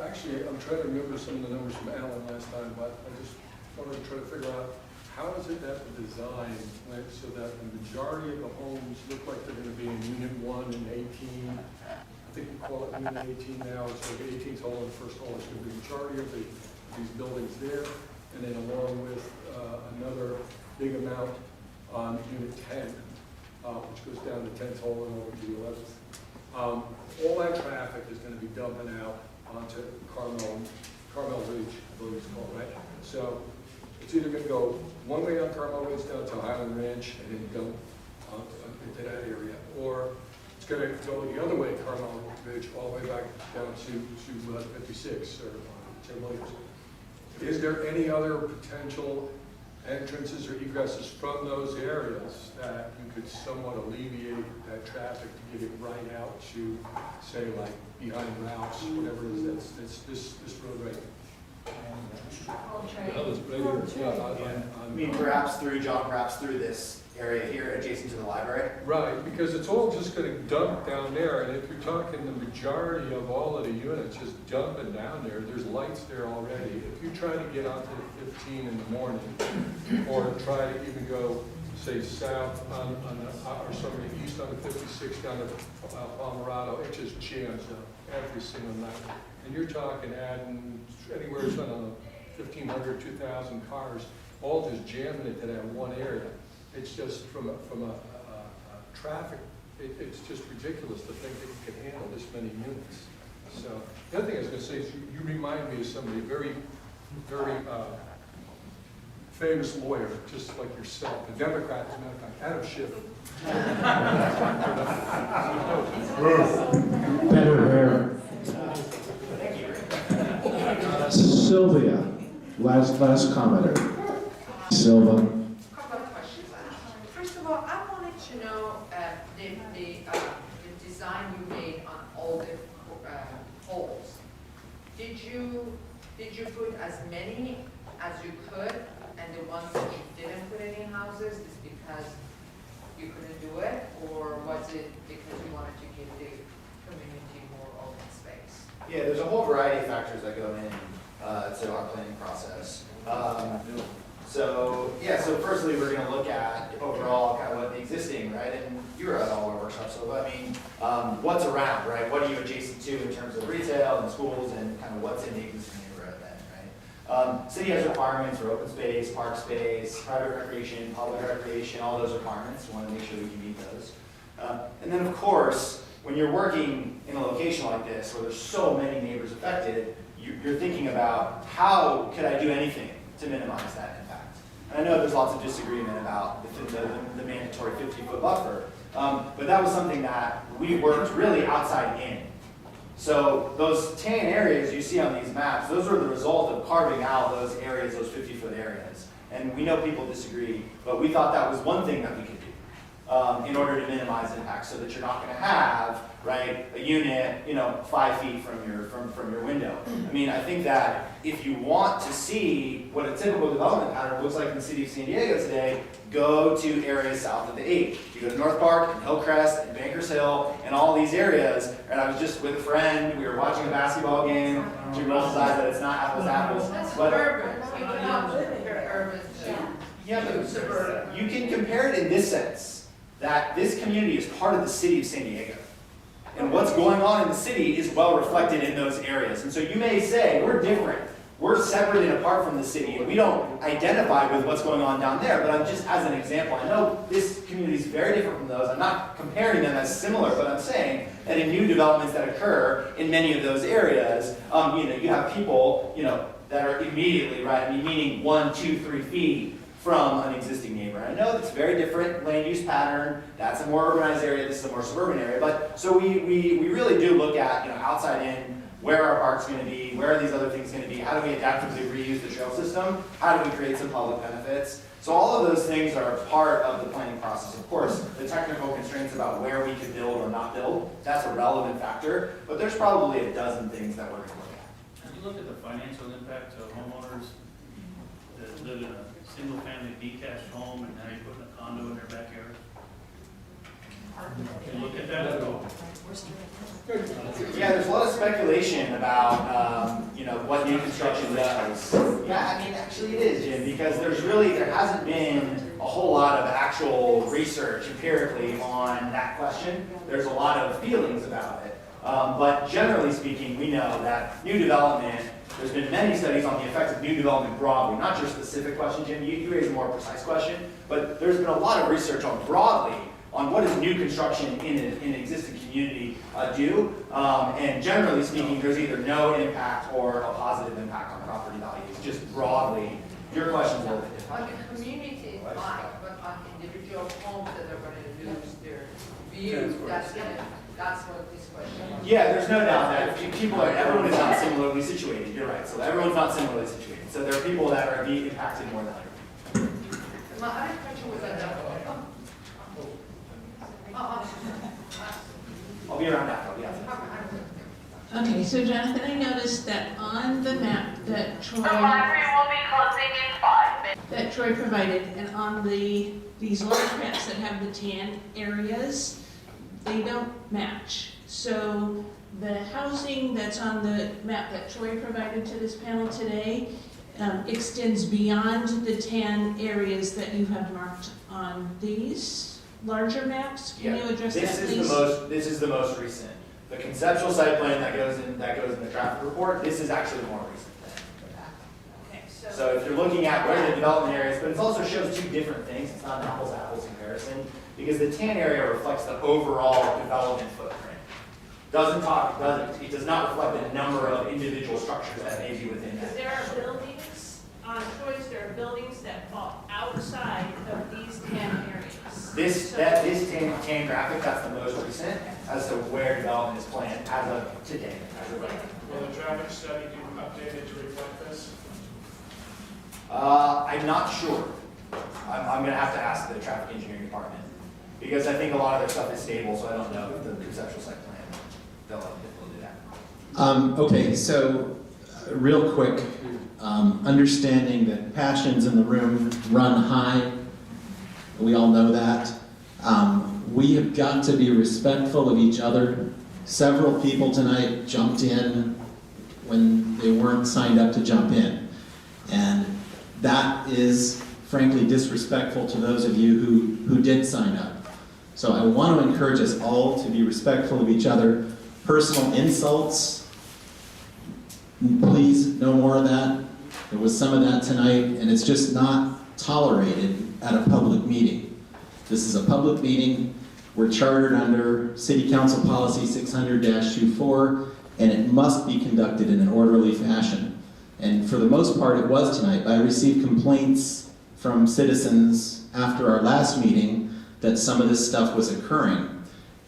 Actually, I'm trying to remember some of the numbers from Alan last time, but I just wanted to try to figure out how is it that the design went so that the majority of the homes look like they're going to be in Unit 1 and 18. I think we call it Unit 18 now. It's like 18th hole and the first hole is going to be the majority of these buildings there, and then along with another big amount on Unit 10, which goes down to 10th hole and over to the 11th. All that traffic is going to be dumping out onto Carmel Ridge, I believe it's called, right? So it's either going to go one way on Carmel Ridge down to Highland Ranch and then go into that area, or it's going to go the other way, Carmel Ridge, all the way back down to 56 or St. Williams. Is there any other potential entrances or egresses from those areas that you could somewhat alleviate that traffic to get it right out to, say, like behind Ralph's, whatever it is, that's this road right I mean, perhaps through, John, perhaps through this area here adjacent to the library? Right, because it's all just going to dump down there, and if you're talking the majority of all of the units just dumping down there, there's lights there already. If you try to get onto 15 in the morning, or try to even go say south on or sorry, east on the 56 down to Palmerado, it just jams up every single night. And you're talking adding anywhere from 1,500, 2,000 cars, all just jamming into that one area. It's just from a traffic, it's just ridiculous to think that you can handle this many units. So the other thing I was going to say is you remind me of somebody very, very famous lawyer, just like yourself, a Democrat, as a matter of fact, Adam Schiff. Better hair. Sylvia, last commenter. Silva. Couple of questions. First of all, I wanted to know the design you made on all the holes. Did you put as many as you could, and the ones that you didn't put any houses is because you couldn't do it, or was it because you wanted to give the community more open space? Yeah, there's a whole variety of factors that go in to our planning process. So firstly, we're going to look at overall kind of what the existing, right? And you were at all our workshops, so I mean, what's around, right? What are you adjacent to in terms of retail and schools, and kind of what's in the existing neighborhood then, right? City has requirements for open space, park space, private recreation, public recreation, all those requirements. We want to make sure we can meet those. And then, of course, when you're working in a location like this where there's so many neighbors affected, you're thinking about how could I do anything to minimize that impact. And I know there's lots of disagreement about the mandatory 50-foot buffer, but that was something that we worked really outside in. So those tan areas you see on these maps, those are the result of carving out those areas, those 50-foot areas. And we know people disagree, but we thought that was one thing that we could do in order to minimize impact, so that you're not going to have, right, a unit, 5 feet from your window. I mean, I think that if you want to see what a typical development pattern looks like in the city of San Diego today, go to areas south of the 8. You go to North Park and Hillcrest and Bankers Hill and all these areas. And I was just with a friend, we were watching a basketball game. She rolls his eyes that it's not apples to apples. That's But urban. You cannot compare urban to suburban. you can compare it in this sense, that this community is part of the city of San Diego. And what's going on in the city is well reflected in those areas. And so you may say, we're different. We're separate and apart from the city, and we don't identify with what's going on down there. But I'm just, as an example, I know this community is very different from those. I'm not comparing them as similar, but I'm saying that in new developments that occur in many of those areas, you have people, that are immediately, right, meaning 1, 2, 3 feet from an existing neighbor. I know that's a very different land use pattern. That's a more urbanized area. This is a more suburban area. But so we really do look at, outside in, where our park's going to be, where are these other things going to be, how do we adaptively reuse the trail system, how do we create some public benefits. So all of those things are part of the planning process. Of course, the technical constraints about where we could build or not build, that's a relevant factor, but there's probably a dozen things that we're going to look at. Have you looked at the financial impact to homeowners that live in a single-family detached home and now you're putting a condo in their backyard? Can you look at that at all? Yeah, there's a lot of speculation about, what new construction does. Yeah, I mean, actually it is, Jim, because there hasn't been a whole lot of actual research empirically on that question. There's a lot of feelings about it. But generally speaking, we know that new development, there's been many studies on the effects of new development broadly, not your specific question, Jim. You raised a more precise question, but there's been a lot of research on broadly on what does new construction in an existing community do. And generally speaking, there's either no impact or a positive impact on property values, just broadly. Your question's a little bit different. On the community, fine, but on individual homes that are going to lose their view, that's what this question is. Yeah, there's no doubt that everyone is not similarly situated. You're right. So everyone's not similarly situated. So there are people that are being impacted more than others. My other question was I'll be around after. I'll be outside. Okay, so Jonathan, I noticed that on the map that The library will be closing in 5 minutes. that Troy provided, and on these large maps that have the tan areas, they don't match. So the housing that's on the map that Troy provided to this panel today extends beyond the tan areas that you have marked on these larger maps? Can you address that, please? This is the most recent. The conceptual site plan that goes in the traffic report, this is actually the more recent thing. Okay, So if you're looking at where the development areas, but it also shows two different things. It's not an apples to apples comparison, because the tan area reflects the overall development footprint. It does not reflect the number of individual structures that may be within Because that. there are buildings, on choice, there are buildings that fall outside of these tan areas. This tan graphic, that's the most recent as to where development is planned as of today. Will the traffic study be updated to reflect this? I'm not sure. I'm gonna have to ask the traffic engineering department, because I think a lot of their stuff is stable, so I don't know if the conceptual site plan, they'll do that. Okay, so real quick, understanding that passions in the room run high, we all know that. We have got to be respectful of each other. Several people tonight jumped in when they weren't signed up to jump in. And that is frankly disrespectful to those of you who did sign up. So I want to encourage us all to be respectful of each other. Personal insults, please, no more of that. There was some of that tonight, and it's just not tolerated at a public meeting. This is a public meeting. We're chartered under City Council Policy 600-24, and it must be conducted in an orderly fashion. And for the most part, it was tonight. I received complaints from citizens after our last meeting that some of this stuff was occurring.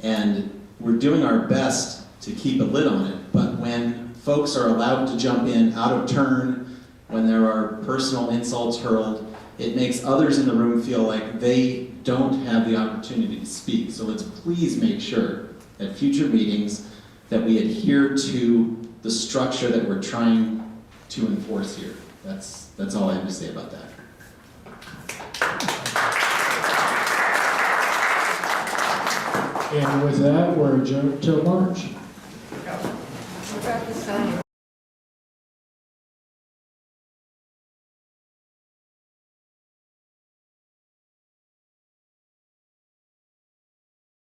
And we're doing our best to keep a lid on it, but when folks are allowed to jump in out of turn, when there are personal insults hurled, it makes others in the room feel like they don't have the opportunity to speak. So let's please make sure at future meetings that we adhere to the structure that we're trying to enforce here. That's all I have to say about that. And with that, we're adjourned till March. We're about the same.